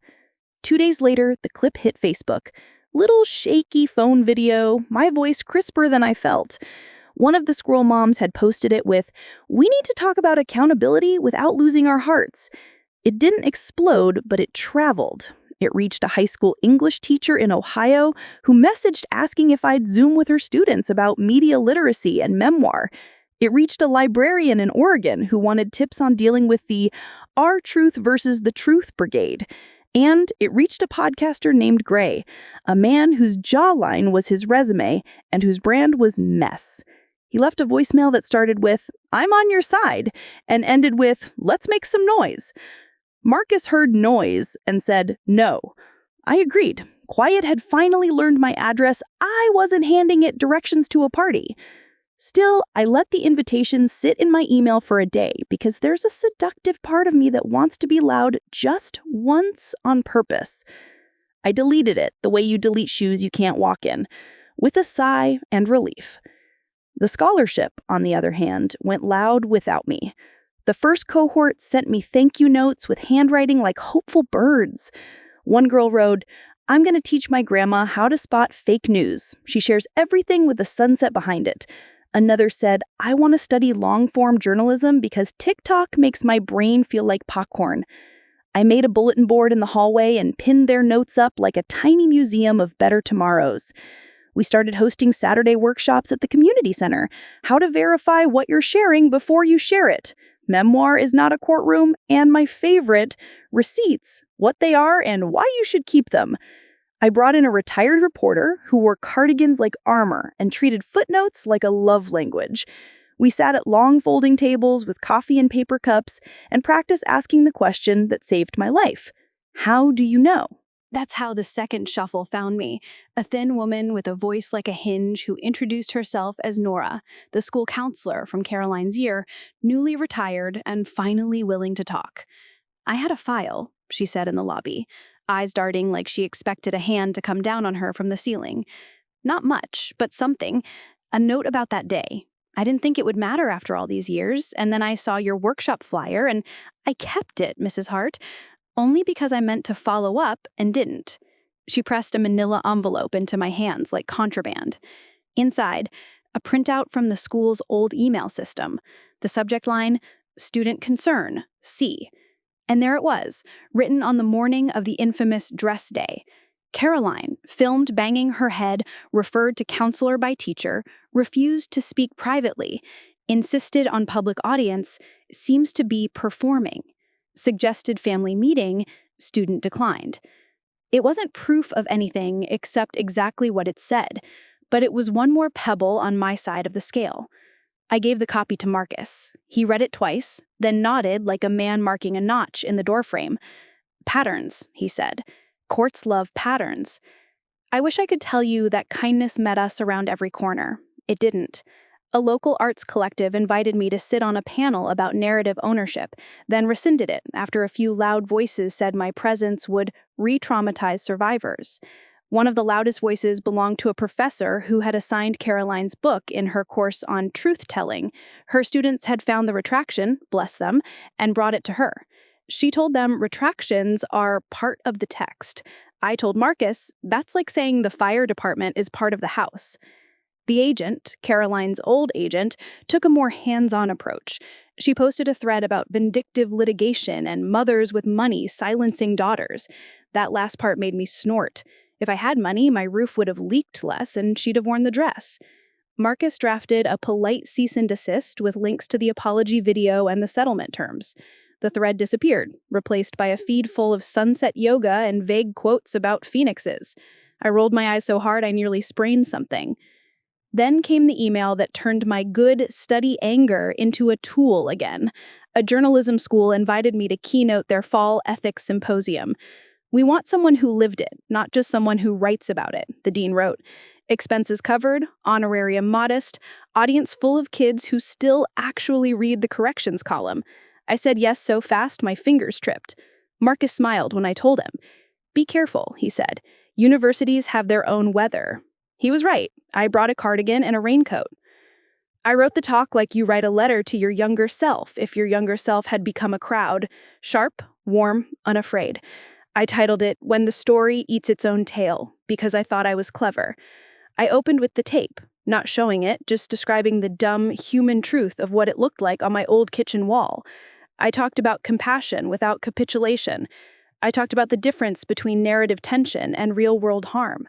2 days later, the clip hit Facebook. Little shaky phone video, my voice crisper than I felt. One of the squirrel moms had posted it with, "We need to talk about accountability without losing our hearts." It didn't explode, but it traveled. It reached a high school English teacher in Ohio who messaged asking if I'd Zoom with her students about media literacy and memoir. It reached a librarian in Oregon who wanted tips on dealing with the Our Truth versus the Truth Brigade. And it reached a podcaster named Gray, a man whose jawline was his resume and whose brand was mess. He left a voicemail that started with, "I'm on your side," and ended with, "Let's make some noise." Marcus heard noise and said, "No." I agreed. Quiet had finally learned my address. I wasn't handing it directions to a party. Still, I let the invitation sit in my email for a day because there's a seductive part of me that wants to be loud just once on purpose. I deleted it the way you delete shoes you can't walk in, with a sigh and relief. The scholarship, on the other hand, went loud without me. The first cohort sent me thank you notes with handwriting like hopeful birds. One girl wrote, "I'm going to teach my grandma how to spot fake news. She shares everything with the sunset behind it." Another said, "I want to study long-form journalism because TikTok makes my brain feel like popcorn." I made a bulletin board in the hallway and pinned their notes up like a tiny museum of better tomorrows. We started hosting Saturday workshops at the community center. How to verify what you're sharing before you share it. Memoir is not a courtroom, and my favorite, receipts, what they are and why you should keep them. I brought in a retired reporter who wore cardigans like armor and treated footnotes like a love language. We sat at long folding tables with coffee and paper cups and practiced asking the question that saved my life. How do you know?
That's how the second shuffle found me, a thin woman with a voice like a hinge who introduced herself as Nora, the school counselor from Caroline's year, newly retired and finally willing to talk. "I had a file," she said in the lobby, eyes darting like she expected a hand to come down on her from the ceiling. "Not much, but something. A note about that day. I didn't think it would matter after all these years, and then I saw your workshop flyer, and I kept it, Mrs. Hart.
only because I meant to follow up and didn't. She pressed a manila envelope into my hands like contraband. Inside, a printout from the school's old email system. The subject line, Student Concern, C. And there it was, written on the morning of the infamous dress day. Caroline, filmed banging her head, referred to counselor by teacher, refused to speak privately, insisted on public audience, seems to be performing. Suggested family meeting, student declined. It wasn't proof of anything except exactly what it said, but it was one more pebble on my side of the scale. I gave the copy to Marcus. He read it twice, then nodded like a man marking a notch in the doorframe. Patterns, he said. Courts love patterns. I wish I could tell you that kindness met us around every corner. It didn't. A local arts collective invited me to sit on a panel about narrative ownership, then rescinded it after a few loud voices said my presence would re-traumatize survivors. One of the loudest voices belonged to a professor who had assigned Caroline's book in her course on truth-telling. Her students had found the retraction, bless them, and brought it to her. She told them retractions are part of the text. I told Marcus, that's like saying the fire department is part of the house. The agent, Caroline's old agent, took a more hands-on approach. She posted a thread about vindictive litigation and mothers with money silencing daughters. That last part made me snort. If I had money, my roof would have leaked less and she'd have worn the dress. Marcus drafted a polite cease and desist with links to the apology video and the settlement terms. The thread disappeared, replaced by a feed full of sunset yoga and vague quotes about phoenixes. I rolled my eyes so hard I nearly sprained something. Then came the email that turned my good, steady anger into a tool again. A journalism school invited me to keynote their fall ethics symposium. We want someone who lived it, not just someone who writes about it, the dean wrote. Expenses covered, honorarium modest, audience full of kids who still actually read the corrections column. I said yes so fast my fingers tripped. Marcus smiled when I told him. Be careful, he said. Universities have their own weather. He was right. I brought a cardigan and a raincoat. I wrote the talk like you write a letter to your younger self if your younger self had become a crowd. Sharp, warm, unafraid. I titled it, When the Story Eats Its Own Tail, because I thought I was clever. I opened with the tape, not showing it, just describing the dumb, human truth of what it looked like on my old kitchen wall. I talked about compassion without capitulation. I talked about the difference between narrative tension and real-world harm.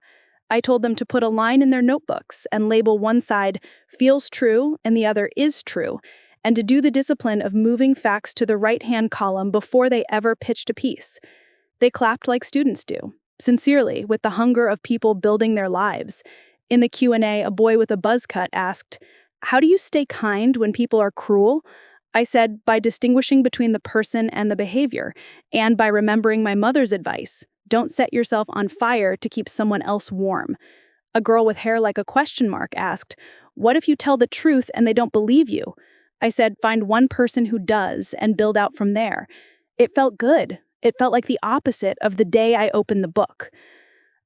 I told them to put a line in their notebooks and label one side feels true and the other is true, and to do the discipline of moving facts to the right-hand column before they ever pitched a piece. They clapped like students do, sincerely, with the hunger of people building their lives. In the Q&A, a boy with a buzz cut asked, "How do you stay kind when people are cruel?" I said, by distinguishing between the person and the behavior, and by remembering my mother's advice. Don't set yourself on fire to keep someone else warm. A girl with hair like a question mark asked, "What if you tell the truth and they don't believe you?" I said, find one person who does and build out from there. It felt good. It felt like the opposite of the day I opened the book.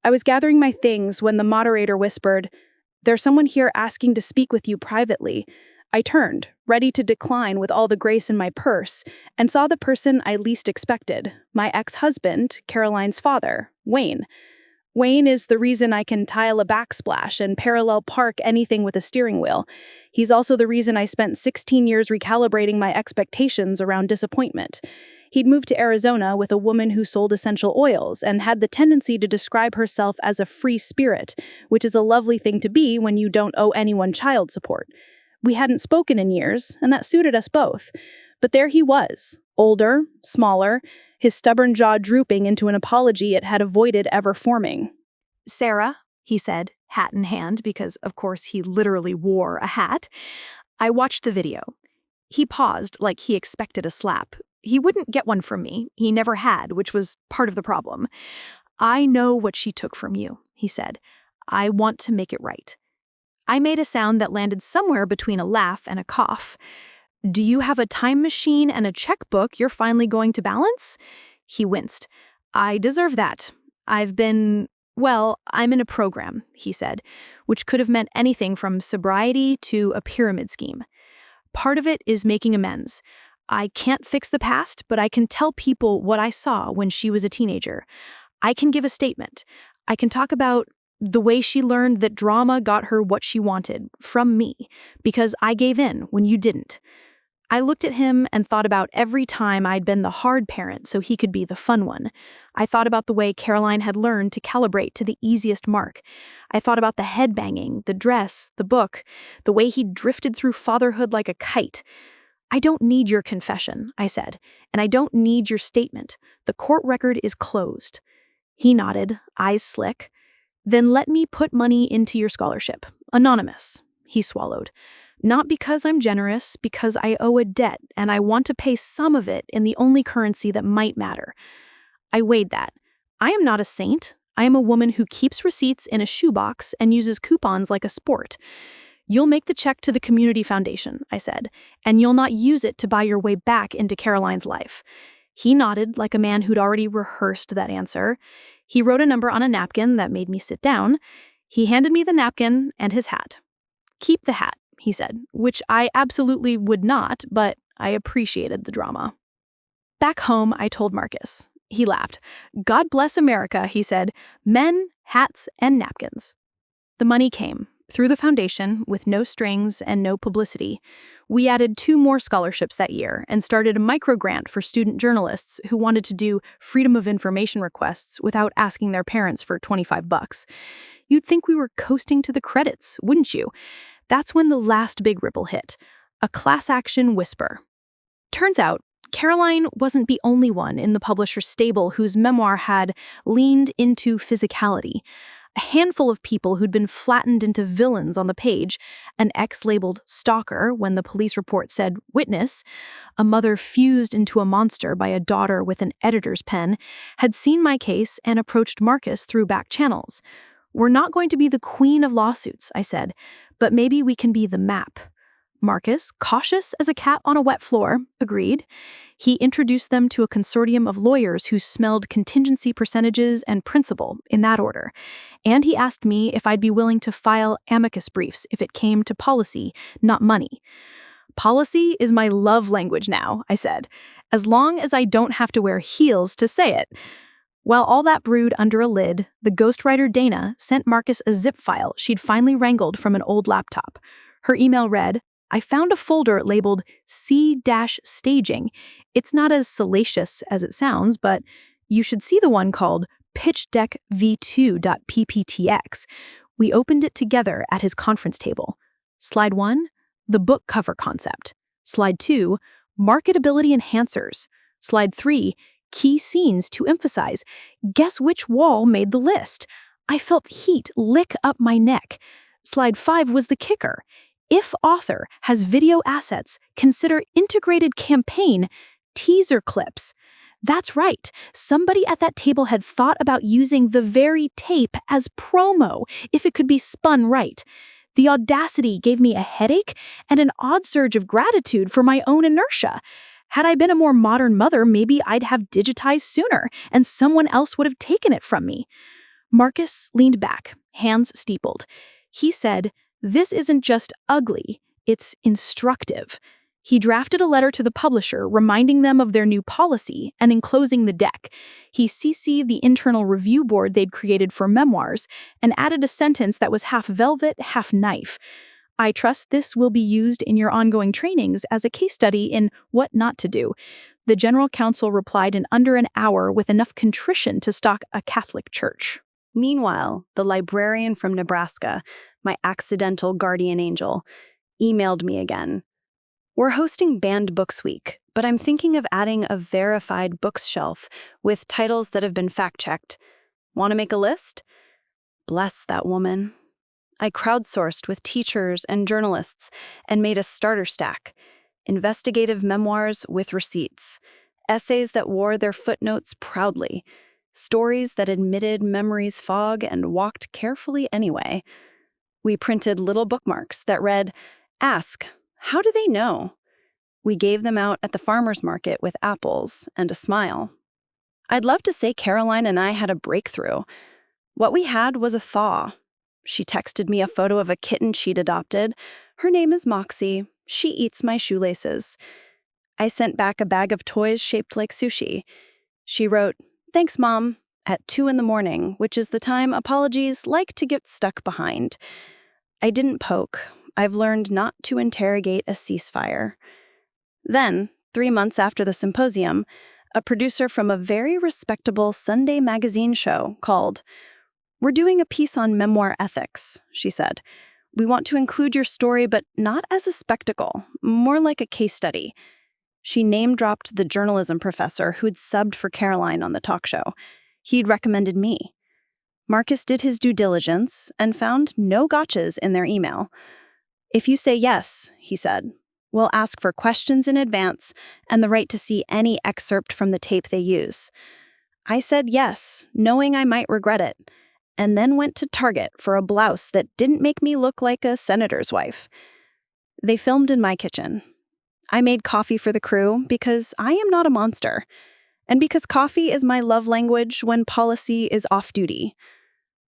I was gathering my things when the moderator whispered, "There's someone here asking to speak with you privately." I turned, ready to decline with all the grace in my purse, and saw the person I least expected, my ex-husband, Caroline's father, Wayne. Wayne is the reason I can tile a backsplash and parallel park anything with a steering wheel. He's also the reason I spent 16 years recalibrating my expectations around disappointment. He'd moved to Arizona with a woman who sold essential oils and had the tendency to describe herself as a free spirit, which is a lovely thing to be when you don't owe anyone child support. We hadn't spoken in years, and that suited us both. But there he was, older, smaller, his stubborn jaw drooping into an apology it had avoided ever forming.
"Sarah," he said, hat in hand, because of course he literally wore a hat. I watched the video. He paused like he expected a slap. He wouldn't get one from me. He never had, which was part of the problem. "I know what she took from you," he said. "I want to make it right." I made a sound that landed somewhere between a laugh and a cough. "Do you have a time machine and a checkbook you're finally going to balance?" He winced. "I deserve that. I'm in a program," he said, which could have meant anything from sobriety to a pyramid scheme. "Part of it is making amends.
I can't fix the past, but I can tell people what I saw when she was a teenager. I can give a statement. I can talk about the way she learned that drama got her what she wanted from me, because I gave in when you didn't. I looked at him and thought about every time I'd been the hard parent so he could be the fun one. I thought about the way Caroline had learned to calibrate to the easiest mark. I thought about the headbanging, the dress, the book, the way he drifted through fatherhood like a kite. I don't need your confession, I said, and I don't need your statement. The court record is closed. He nodded, eyes slick. Then let me put money into your scholarship. Anonymous. He swallowed. Not because I'm generous, because I owe a debt and I want to pay some of it in the only currency that might matter. I weighed that. I am not a saint. I am a woman who keeps receipts in a shoebox and uses coupons like a sport. You'll make the check to the community foundation, I said, and you'll not use it to buy your way back into Caroline's life. He nodded like a man who'd already rehearsed that answer. He wrote a number on a napkin that made me sit down. He handed me the napkin and his hat. Keep the hat, he said, which I absolutely would not, but I appreciated the drama. Back home, I told Marcus. He laughed. God bless America, he said. Men, hats, and napkins. The money came, through the foundation, with no strings and no publicity. We added 2 more scholarships that year and started a micro-grant for student journalists who wanted to do freedom of information requests without asking their parents for $25. You'd think we were coasting to the credits, wouldn't you? That's when the last big ripple hit, a class action whisper. Turns out, Caroline wasn't the only one in the publisher's stable whose memoir had leaned into physicality. A handful of people who'd been flattened into villains on the page, an ex-labeled stalker when the police report said witness, a mother fused into a monster by a daughter with an editor's pen, had seen my case and approached Marcus through back channels. We're not going to be the queen of lawsuits, I said, but maybe we can be the map. Marcus, cautious as a cat on a wet floor, agreed. He introduced them to a consortium of lawyers who smelled contingency percentages and principal, in that order. And he asked me if I'd be willing to file amicus briefs if it came to policy, not money. Policy is my love language now, I said, as long as I don't have to wear heels to say it. While all that brewed under a lid, the ghostwriter Dana sent Marcus a zip file she'd finally wrangled from an old laptop. Her email read, I found a folder labeled C-staging. It's not as salacious as it sounds, but you should see the one called pitchdeckv2.pptx. We opened it together at his conference table. Slide 1, the book cover concept. Slide 2, marketability enhancers. Slide 3, key scenes to emphasize. Guess which wall made the list? I felt heat lick up my neck. Slide 5 was the kicker. If author has video assets, consider integrated campaign, teaser clips. That's right. Somebody at that table had thought about using the very tape as promo if it could be spun right. The audacity gave me a headache and an odd surge of gratitude for my own inertia. Had I been a more modern mother, maybe I'd have digitized sooner, and someone else would have taken it from me. Marcus leaned back, hands steepled. He said, this isn't just ugly, it's instructive. He drafted a letter to the publisher reminding them of their new policy and enclosing the deck. He CC'd the internal review board they'd created for memoirs and added a sentence that was half velvet, half knife. I trust this will be used in your ongoing trainings as a case study in what not to do. The general counsel replied in under an hour with enough contrition to stock a Catholic church.
Meanwhile, the librarian from Nebraska, my accidental guardian angel, emailed me again. We're hosting Banned Books Week, but I'm thinking of adding a verified bookshelf with titles that have been fact-checked. Want to make a list? Bless that woman. I crowdsourced with teachers and journalists and made a starter stack. Investigative memoirs with receipts. Essays that wore their footnotes proudly. Stories that admitted memory's fog and walked carefully anyway. We printed little bookmarks that read, Ask, how do they know? We gave them out at the farmer's market with apples and a smile. I'd love to say Caroline and I had a breakthrough. What we had was a thaw. She texted me a photo of a kitten she'd adopted. Her name is Moxie. She eats my shoelaces.
I sent back a bag of toys shaped like sushi. She wrote, "Thanks, Mom," at 2 in the morning, which is the time apologies like to get stuck behind. I didn't poke. I've learned not to interrogate a ceasefire. Then, 3 months after the symposium, a producer from a very respectable Sunday magazine show called. "We're doing a piece on memoir ethics," she said. "We want to include your story, but not as a spectacle, more like a case study." She name-dropped the journalism professor who'd subbed for Caroline on the talk show. He'd recommended me. Marcus did his due diligence and found no gotchas in their email. "If you say yes," he said, "we'll ask for questions in advance and the right to see any excerpt from the tape they use." I said yes, knowing I might regret it, and then went to Target for a blouse that didn't make me look like a senator's wife. They filmed in my kitchen. I made coffee for the crew because I am not a monster, and because coffee is my love language when policy is off-duty.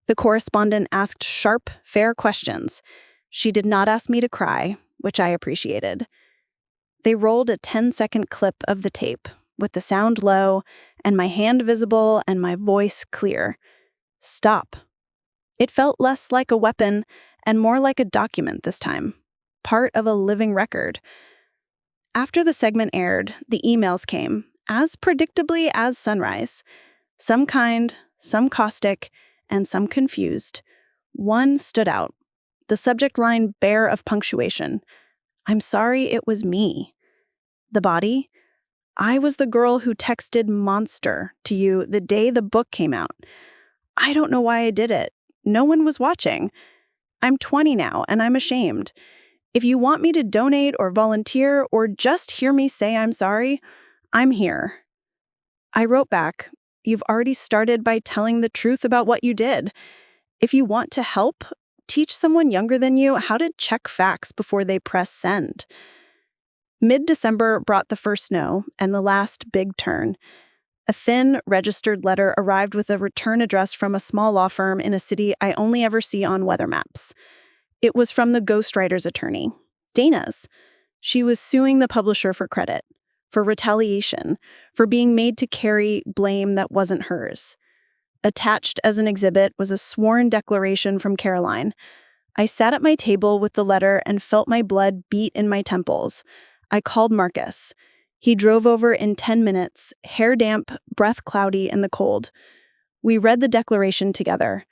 The correspondent asked sharp, fair questions. She did not ask me to cry, which I appreciated. They rolled a 10-second clip of the tape, with the sound low, and my hand visible and my voice clear. Stop. It felt less like a weapon and more like a document this time, part of a living record. After the segment aired, the emails came, as predictably as sunrise. Some kind, some caustic, and some confused. One stood out. The subject line bare of punctuation. "I'm sorry it was me." The body? "I was the girl who texted monster to you the day the book came out. I don't know why I did it. No one was watching. I'm 20 now, and I'm ashamed. If you want me to donate or volunteer or just hear me say I'm sorry, I'm here." I wrote back, "You've already started by telling the truth about what you did. If you want to help, teach someone younger than you how to check facts before they press send." Mid-December brought the first snow and the last big turn. A thin, registered letter arrived with a return address from a small law firm in a city I only ever see on weather maps. It was from the ghostwriter's attorney, Dana's. She was suing the publisher for credit, for retaliation, for being made to carry blame that wasn't hers. Attached as an exhibit was a sworn declaration from Caroline. I sat at my table with the letter and felt my blood beat in my temples. I called Marcus. He drove over in 10 minutes, hair damp, breath cloudy in the cold. We read the declaration together.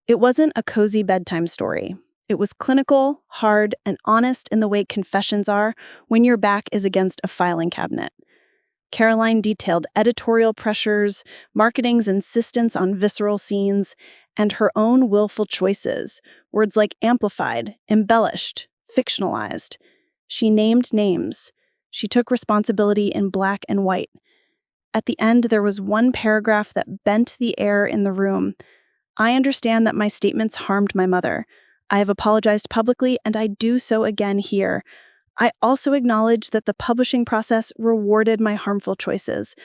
It wasn't a cozy bedtime story. It was clinical, hard, and honest in the way confessions are when your back is against a filing cabinet. Caroline detailed editorial pressures, marketing's insistence on visceral scenes, and her own willful choices, words like amplified, embellished, fictionalized. She named names. She took responsibility in black and white. At the end, there was one paragraph that bent the air in the room. "I understand that my statements harmed my mother. I have apologized publicly, and I do so again here. I also acknowledge that the publishing process rewarded my harmful choices.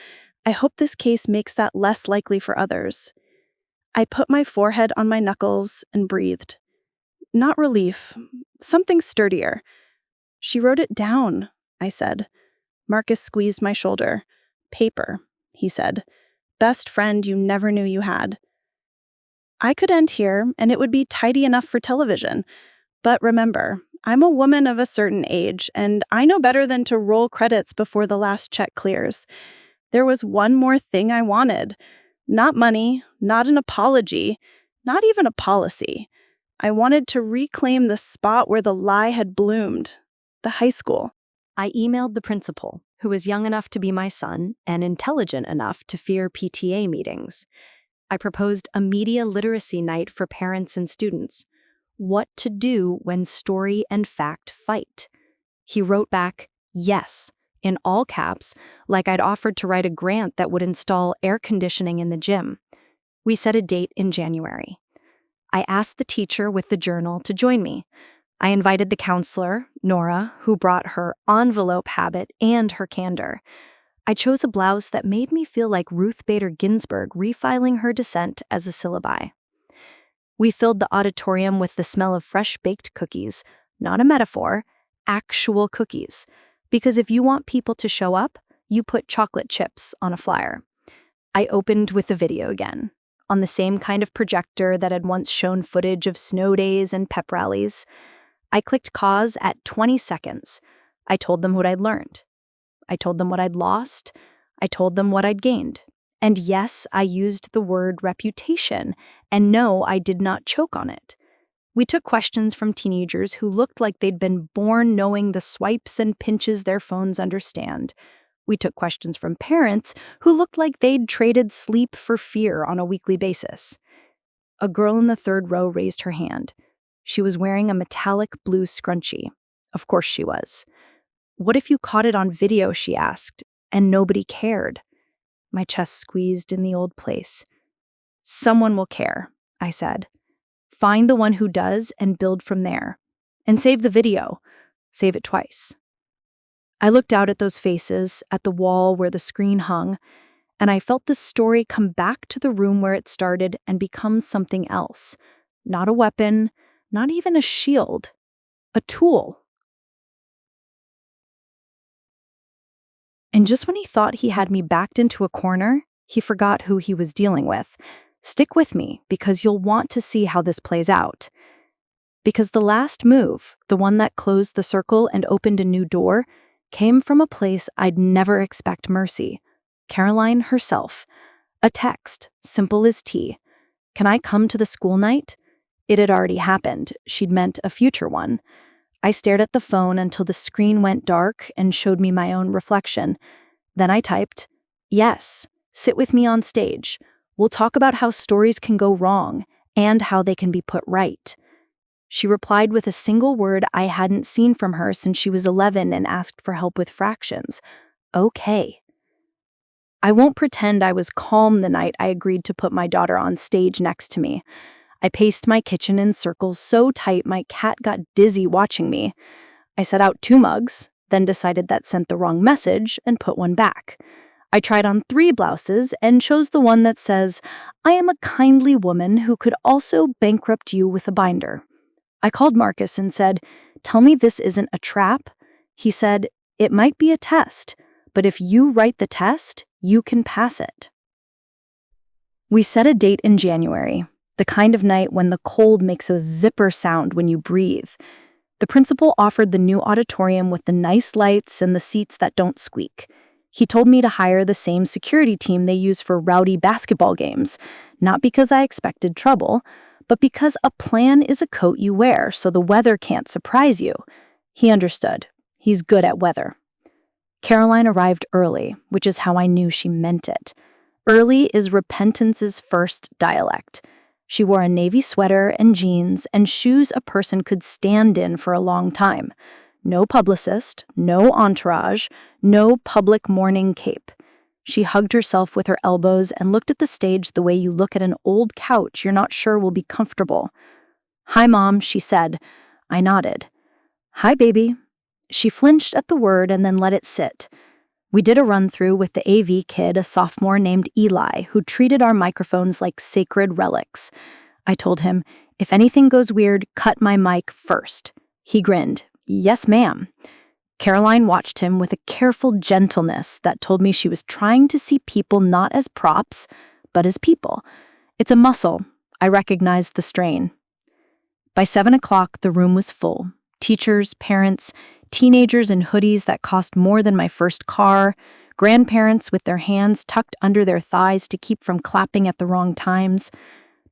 I hope this case makes that less likely for others." I put my forehead on my knuckles and breathed. Not relief, something sturdier. "She wrote it down," I said. Marcus squeezed my shoulder. "Paper," he said. "Best friend you never knew you had." I could end here, and it would be tidy enough for television. But remember, I'm a woman of a certain age, and I know better than to roll credits before the last check clears. There was one more thing I wanted. Not money, not an apology, not even a policy. I wanted to reclaim the spot where the lie had bloomed, the high school.
I emailed the principal, who was young enough to be my son and intelligent enough to fear PTA meetings. I proposed a media literacy night for parents and students. What to do when story and fact fight. He wrote back, yes, in all caps, like I'd offered to write a grant that would install air conditioning in the gym. We set a date in January. I asked the teacher with the journal to join me. I invited the counselor, Nora, who brought her envelope habit and her candor. I chose a blouse that made me feel like Ruth Bader Ginsburg refiling her dissent as a syllabi. We filled the auditorium with the smell of fresh baked cookies, not a metaphor, actual cookies.
Because if you want people to show up, you put chocolate chips on a flyer. I opened with the video again, on the same kind of projector that had once shown footage of snow days and pep rallies. I clicked pause at 20 seconds. I told them what I'd learned. I told them what I'd lost. I told them what I'd gained. And yes, I used the word reputation, and no, I did not choke on it. We took questions from teenagers who looked like they'd been born knowing the swipes and pinches their phones understand. We took questions from parents who looked like they'd traded sleep for fear on a weekly basis. A girl in the third row raised her hand. She was wearing a metallic blue scrunchie. Of course she was. What if you caught it on video, she asked, and nobody cared? My chest squeezed in the old place. Someone will care, I said. Find the one who does and build from there. And save the video. Save it twice. I looked out at those faces, at the wall where the screen hung, and I felt the story come back to the room where it started and become something else. Not a weapon, not even a shield. A tool. And just when he thought he had me backed into a corner, he forgot who he was dealing with. Stick with me, because you'll want to see how this plays out. Because the last move, the one that closed the circle and opened a new door, came from a place I'd never expect mercy. Caroline herself. A text, simple as tea. Can I come to the school night? It had already happened. She'd meant a future one. I stared at the phone until the screen went dark and showed me my own reflection. Then I typed, "Yes, sit with me on stage. We'll talk about how stories can go wrong and how they can be put right." She replied with a single word I hadn't seen from her since she was 11 and asked for help with fractions. Okay. I won't pretend I was calm the night I agreed to put my daughter on stage next to me. I paced my kitchen in circles so tight my cat got dizzy watching me. I set out 2 mugs, then decided that sent the wrong message and put one back. I tried on 3 blouses and chose the one that says, "I am a kindly woman who could also bankrupt you with a binder." I called Marcus and said, "Tell me this isn't a trap." He said, "It might be a test, but if you write the test, you can pass it." We set a date in January, the kind of night when the cold makes a zipper sound when you breathe. The principal offered the new auditorium with the nice lights and the seats that don't squeak. He told me to hire the same security team they use for rowdy basketball games, not because I expected trouble, but because a plan is a coat you wear so the weather can't surprise you. He understood. He's good at weather. Caroline arrived early, which is how I knew she meant it. Early is repentance's first dialect. She wore a navy sweater and jeans and shoes a person could stand in for a long time. No publicist, no entourage, no public mourning cape. She hugged herself with her elbows and looked at the stage the way you look at an old couch you're not sure will be comfortable. "Hi, Mom," she said. I nodded. "Hi, baby." She flinched at the word and then let it sit. We did a run-through with the AV kid, a sophomore named Eli, who treated our microphones like sacred relics. I told him, "If anything goes weird, cut my mic first." He grinned. "Yes, ma'am." Caroline watched him with a careful gentleness that told me she was trying to see people not as props, but as people. It's a muscle. I recognized the strain. By 7 o'clock, the room was full. Teachers, parents, teenagers in hoodies that cost more than my first car, grandparents with their hands tucked under their thighs to keep from clapping at the wrong times.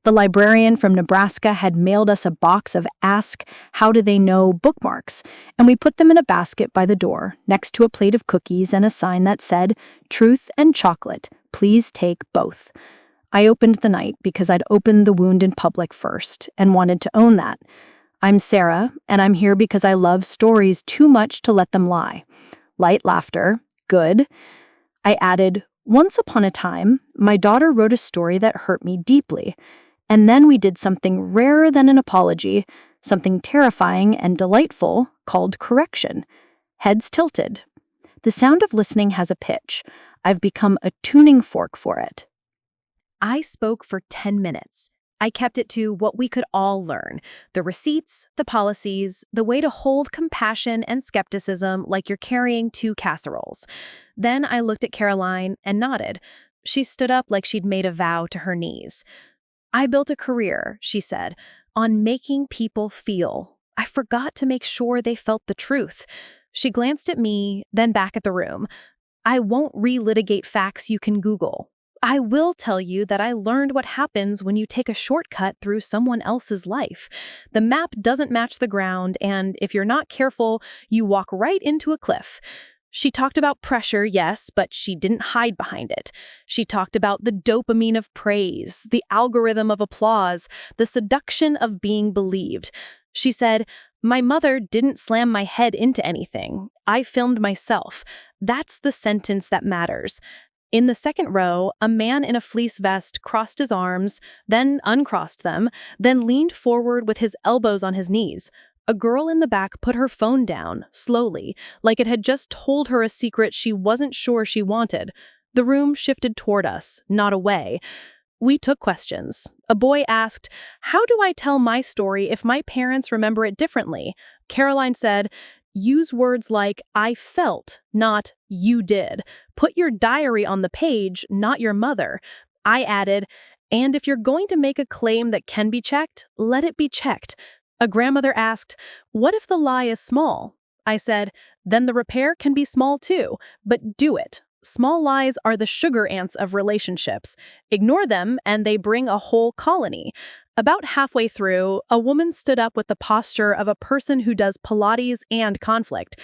The librarian from Nebraska had mailed us a box of Ask How Do They Know bookmarks, and we put them in a basket by the door, next to a plate of cookies and a sign that said, "Truth and chocolate, please take both." I opened the night because I'd opened the wound in public first and wanted to own that. I'm Sarah, and I'm here because I love stories too much to let them lie. Light laughter, good. I added, "Once upon a time, my daughter wrote a story that hurt me deeply. And then we did something rarer than an apology, something terrifying and delightful called correction." Heads tilted. The sound of listening has a pitch. I've become a tuning fork for it. I spoke for 10 minutes,
I kept it to what we could all learn: the receipts, the policies, the way to hold compassion and skepticism like you're carrying two casseroles. Then I looked at Caroline and nodded. She stood up like she'd made a vow to her knees. I built a career, she said, on making people feel. I forgot to make sure they felt the truth. She glanced at me, then back at the room. I won't relitigate facts you can Google. I will tell you that I learned what happens when you take a shortcut through someone else's life. The map doesn't match the ground, and if you're not careful, you walk right into a cliff. She talked about pressure, yes, but she didn't hide behind it. She talked about the dopamine of praise, the algorithm of applause, the seduction of being believed. She said, "My mother didn't slam my head into anything. I filmed myself. That's the sentence that matters." In the second row, a man in a fleece vest crossed his arms, then uncrossed them, then leaned forward with his elbows on his knees. A girl in the back put her phone down, slowly, like it had just told her a secret she wasn't sure she wanted. The room shifted toward us, not away. We took questions. A boy asked, "How do I tell my story if my parents remember it differently?" Caroline said, "Use words like, 'I felt,' not 'you did.' Put your diary on the page, not your mother." I added, "And if you're going to make a claim that can be checked, let it be checked." A grandmother asked, "What if the lie is small?" I said, "Then the repair can be small too, but do it." Small lies are the sugar ants of relationships. Ignore them, and they bring a whole colony. About halfway through, a woman stood up with the posture of a person who does Pilates and conflict.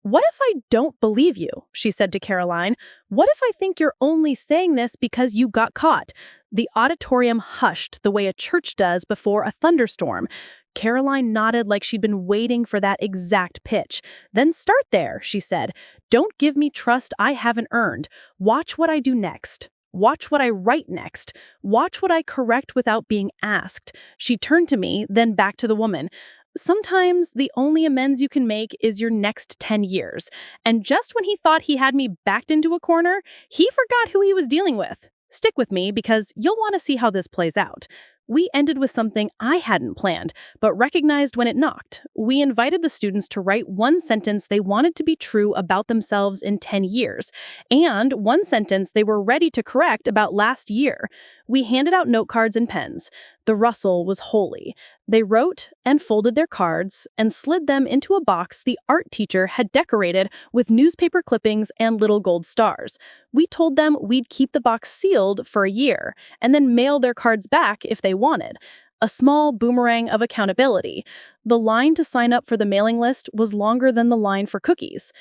"What if I don't believe you?" she said to Caroline. "What if I think you're only saying this because you got caught?" The auditorium hushed the way a church does before a thunderstorm. Caroline nodded like she'd been waiting for that exact pitch. "Then start there," she said. "Don't give me trust I haven't earned. Watch what I do next. Watch what I write next. Watch what I correct without being asked." She turned to me, then back to the woman. "Sometimes the only amends you can make is your next 10 years. And just when he thought he had me backed into a corner, he forgot who he was dealing with. Stick with me because you'll want to see how this plays out." We ended with something I hadn't planned, but recognized when it knocked. We invited the students to write one sentence they wanted to be true about themselves in 10 years, and one sentence they were ready to correct about last year. We handed out note cards and pens. The rustle was holy. They wrote and folded their cards and slid them into a box the art teacher had decorated with newspaper clippings and little gold stars. We told them we'd keep the box sealed for a year and then mail their cards back if they wanted. A small boomerang of accountability. The line to sign up for the mailing list was longer than the line for cookies.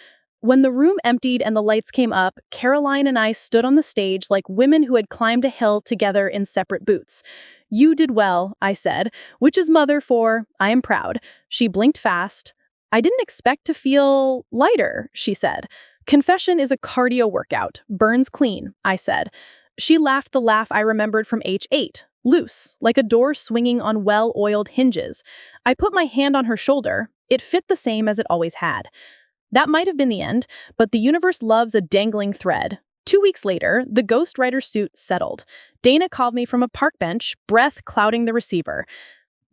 When the room emptied and the lights came up, Caroline and I stood on the stage like women who had climbed a hill together in separate boots. "You did well," I said, which is mother for "I am proud." She blinked fast. "I didn't expect to feel lighter," she said. "Confession is a cardio workout. Burns clean," I said. She laughed the laugh I remembered from age 8, loose, like a door swinging on well-oiled hinges. I put my hand on her shoulder. It fit the same as it always had. That might have been the end, but the universe loves a dangling thread. 2 weeks later, the ghostwriter suit settled. Dana called me from a park bench, breath clouding the receiver.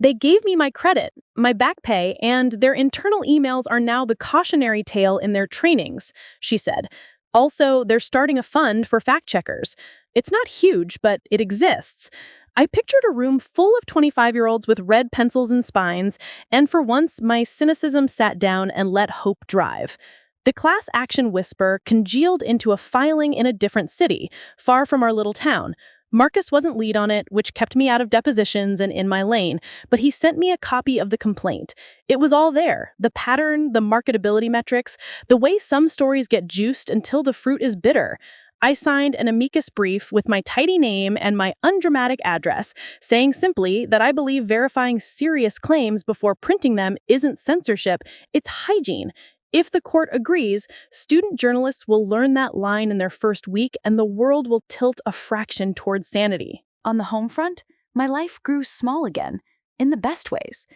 "They gave me my credit, my back pay, and their internal emails are now the cautionary tale in their trainings," she said. "Also, they're starting a fund for fact-checkers. It's not huge, but it exists." I pictured a room full of 25-year-olds with red pencils and spines, and for once, my cynicism sat down and let hope drive. The class action whisper congealed into a filing in a different city, far from our little town. Marcus wasn't lead on it, which kept me out of depositions and in my lane, but he sent me a copy of the complaint. It was all there: the pattern, the marketability metrics, the way some stories get juiced until the fruit is bitter. I signed an amicus brief with my tidy name and my undramatic address, saying simply that I believe verifying serious claims before printing them isn't censorship, it's hygiene. If the court agrees, student journalists will learn that line in their first week and the world will tilt a fraction towards sanity. On the home front, my life grew small again, in the best ways.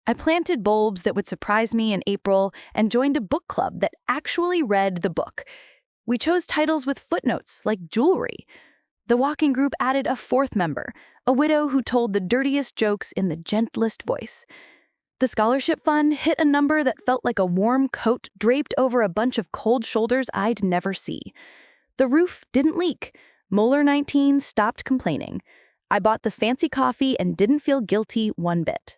I planted bulbs that would surprise me in April and joined a book club that actually read the book. We chose titles with footnotes like jewelry. The walking group added a 4th member,
a widow who told the dirtiest jokes in the gentlest voice. The scholarship fund hit a number that felt like a warm coat draped over a bunch of cold shoulders I'd never see. The roof didn't leak. Molar 19 stopped complaining. I bought the fancy coffee and didn't feel guilty one bit.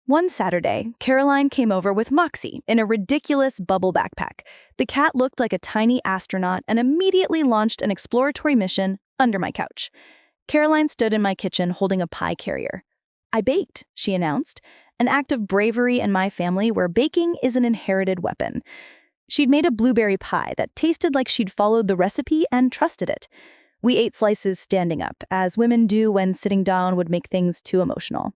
One Saturday, Caroline came over with Moxie in a ridiculous bubble backpack. The cat looked like a tiny astronaut and immediately launched an exploratory mission under my couch. Caroline stood in my kitchen holding a pie carrier. "I baked," she announced, an act of bravery in my family where baking is an inherited weapon. She'd made a blueberry pie that tasted like she'd followed the recipe and trusted it. We ate slices standing up, as women do when sitting down would make things too emotional.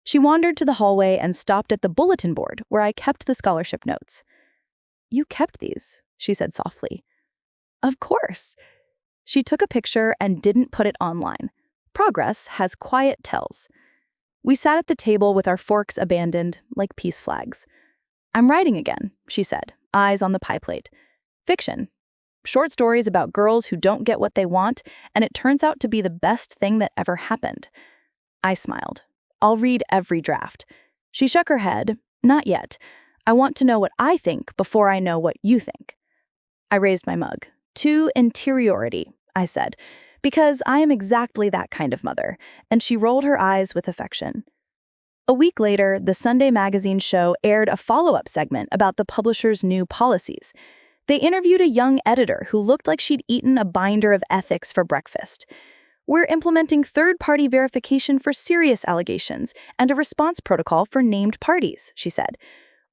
She wandered to the hallway and stopped at the bulletin board where I kept the scholarship notes. "You kept these," she said softly. "Of course." She took a picture and didn't put it online. Progress has quiet tells. We sat at the table with our forks abandoned, like peace flags. "I'm writing again," she said, eyes on the pie plate. "Fiction. Short stories about girls who don't get what they want, and it turns out to be the best thing that ever happened." I smiled. "I'll read every draft." She shook her head. "Not yet. I want to know what I think before I know what you think." I raised my mug. "To interiority," I said, "because I am exactly that kind of mother," and she rolled her eyes with affection. A week later, the Sunday magazine show aired a follow-up segment about the publisher's new policies. They interviewed a young editor who looked like she'd eaten a binder of ethics for breakfast. "We're implementing third-party verification for serious allegations and a response protocol for named parties," she said.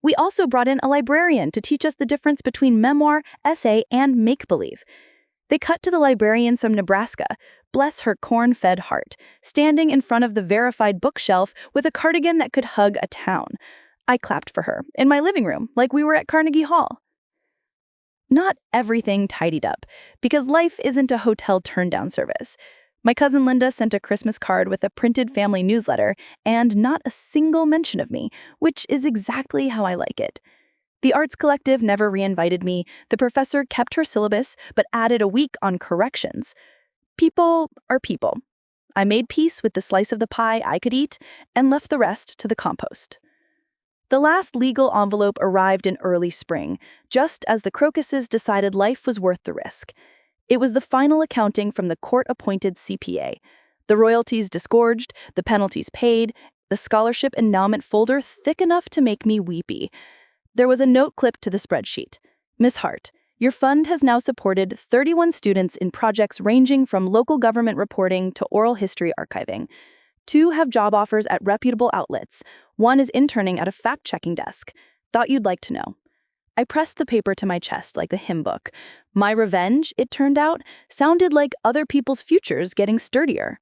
"We also brought in a librarian to teach us the difference between memoir, essay, and make-believe." They cut to the librarian from Nebraska, bless her corn-fed heart, standing in front of the verified bookshelf with a cardigan that could hug a town. I clapped for her, in my living room, like we were at Carnegie Hall. Not everything tidied up, because life isn't a hotel turn-down service. My cousin Linda sent a Christmas card with a printed family newsletter and not a single mention of me, which is exactly how I like it. The Arts Collective never reinvited me. The professor kept her syllabus, but added a week on corrections. People are people. I made peace with the slice of the pie I could eat and left the rest to the compost. The last legal envelope arrived in early spring, just as the crocuses decided life was worth the risk. It was the final accounting from the court-appointed CPA. The royalties disgorged, the penalties paid, the scholarship endowment folder thick enough to make me weepy. There was a note clipped to the spreadsheet. "Miss Hart, your fund has now supported 31 students in projects ranging from local government reporting to oral history archiving. 2 have job offers at reputable outlets. 1 is interning at a fact-checking desk. Thought you'd like to know." I pressed the paper to my chest like the hymn book. My revenge, it turned out, sounded like other people's futures getting sturdier.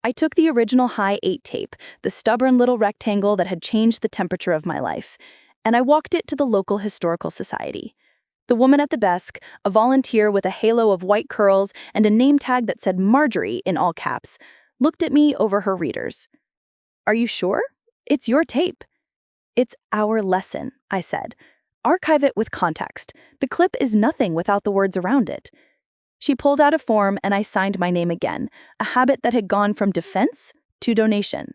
I took the original high 8 tape, the stubborn little rectangle that had changed the temperature of my life, and I walked it to the local historical society. The woman at the desk, a volunteer with a halo of white curls and a name tag that said Marjorie in all caps, looked at me over her readers. "Are you sure? It's your tape." "It's our lesson," I said. "Archive it with context. The clip is nothing without the words around it." She pulled out a form and I signed my name again, a habit that had gone from defense to donation.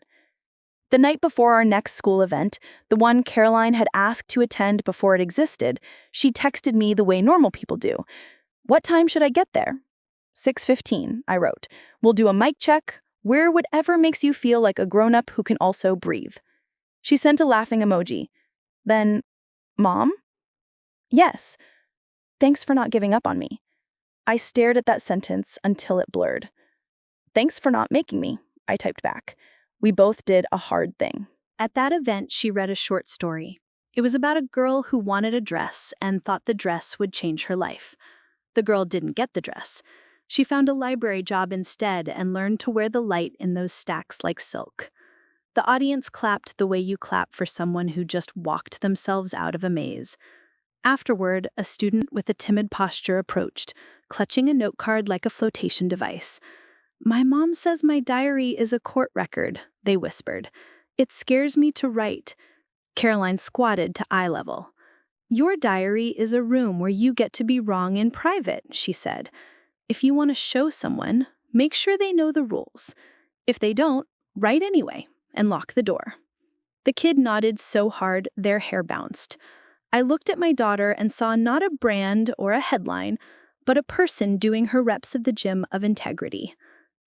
The night before our next school event, the one Caroline had asked to attend before it existed, she texted me the way normal people do. "What time should I get there?" 6:15, I wrote. "We'll do a mic check. Wear whatever makes you feel like a grown-up who can also breathe." She sent a laughing emoji. Then, "Mom?" "Yes. Thanks for not giving up on me." I stared at that sentence until it blurred. "Thanks for not making me," I typed back. We both did a hard thing.
At that event, she read a short story. It was about a girl who wanted a dress and thought the dress would change her life. The girl didn't get the dress. She found a library job instead and learned to wear the light in those stacks like silk. The audience clapped the way you clap for someone who just walked themselves out of a maze. Afterward, a student with a timid posture approached, clutching a note card like a flotation device. "My mom says my diary is a court record," they whispered. "It scares me to write." Caroline squatted to eye level. "Your diary is a room where you get to be wrong in private," she said. "If you want to show someone,
make sure they know the rules. If they don't, write anyway and lock the door." The kid nodded so hard their hair bounced. I looked at my daughter and saw not a brand or a headline, but a person doing her reps of the gym of integrity.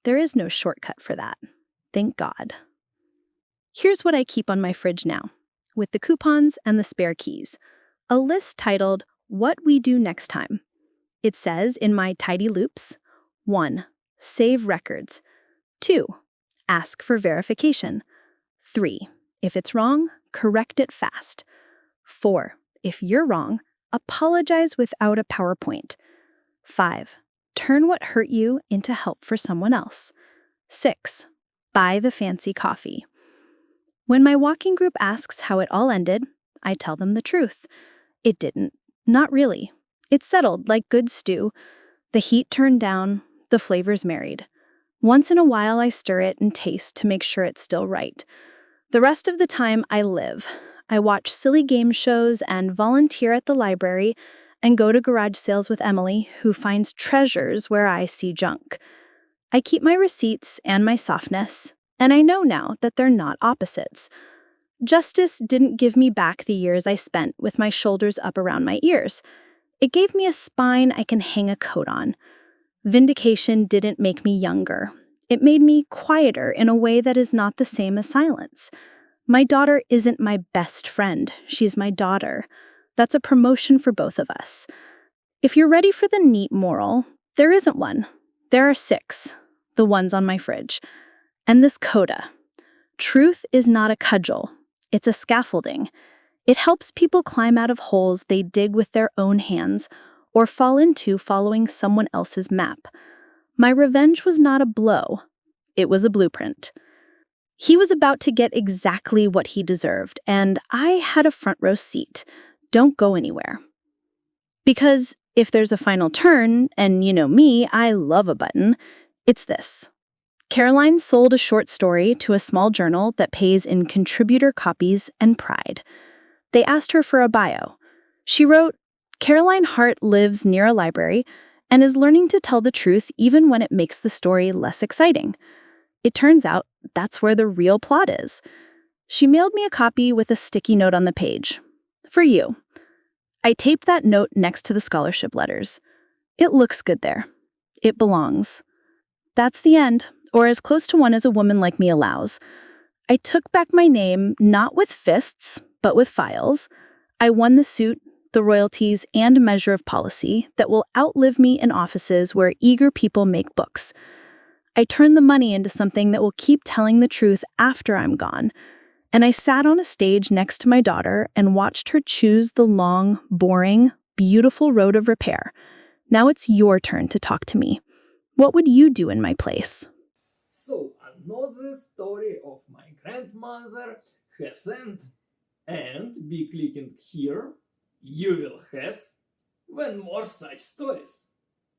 There is no shortcut for that. Thank God. Here's what I keep on my fridge now, with the coupons and the spare keys. A list titled, "What We Do Next Time." It says in my tidy loops, 1. Save records. 2. Ask for verification. 3. If it's wrong, correct it fast. 4. If you're wrong, apologize without a PowerPoint. 5. Turn what hurt you into help for someone else. 6. Buy the fancy coffee. When my walking group asks how it all ended, I tell them the truth. It didn't. Not really. It settled like good stew. The heat turned down, the flavors married. Once in a while I stir it and taste to make sure it's still right. The rest of the time I live. I watch silly game shows and volunteer at the library and go to garage sales with Emily, who finds treasures where I see junk. I keep my receipts and my softness, and I know now that they're not opposites. Justice didn't give me back the years I spent with my shoulders up around my ears. It gave me a spine I can hang a coat on. Vindication didn't make me younger. It made me quieter in a way that is not the same as silence. My daughter isn't my best friend. She's my daughter. That's a promotion for both of us. If you're ready for the neat moral, there isn't one. There are 6, the ones on my fridge. And this coda. Truth is not a cudgel. It's a scaffolding. It helps people climb out of holes they dig with their own hands or fall into following someone else's map. My revenge was not a blow. It was a blueprint. He was about to get exactly what he deserved, and I had a front row seat. Don't go anywhere. Because if there's a final turn, and you know me, I love a button, it's this. Caroline sold a short story to a small journal that pays in contributor copies and pride. They asked her for a bio. She wrote, "Caroline Hart lives near a library and is learning to tell the truth even when it makes the story less exciting." It turns out that's where the real plot is. She mailed me a copy with a sticky note on the page. "For you." I taped that note next to the scholarship letters. It looks good there. It belongs. That's the end, or as close to one as a woman like me allows. I took back my name, not with fists, but with files. I won the suit, the royalties, and a measure of policy that will outlive me in offices where eager people make books. I turned the money into something that will keep telling the truth after I'm gone. And I sat on a stage next to my daughter and watched her choose the long, boring, beautiful road of repair. Now it's your turn to talk to me. What would you do in my place?
So another story of my grandmother has ended, and be clicking here, you will have when more such stories.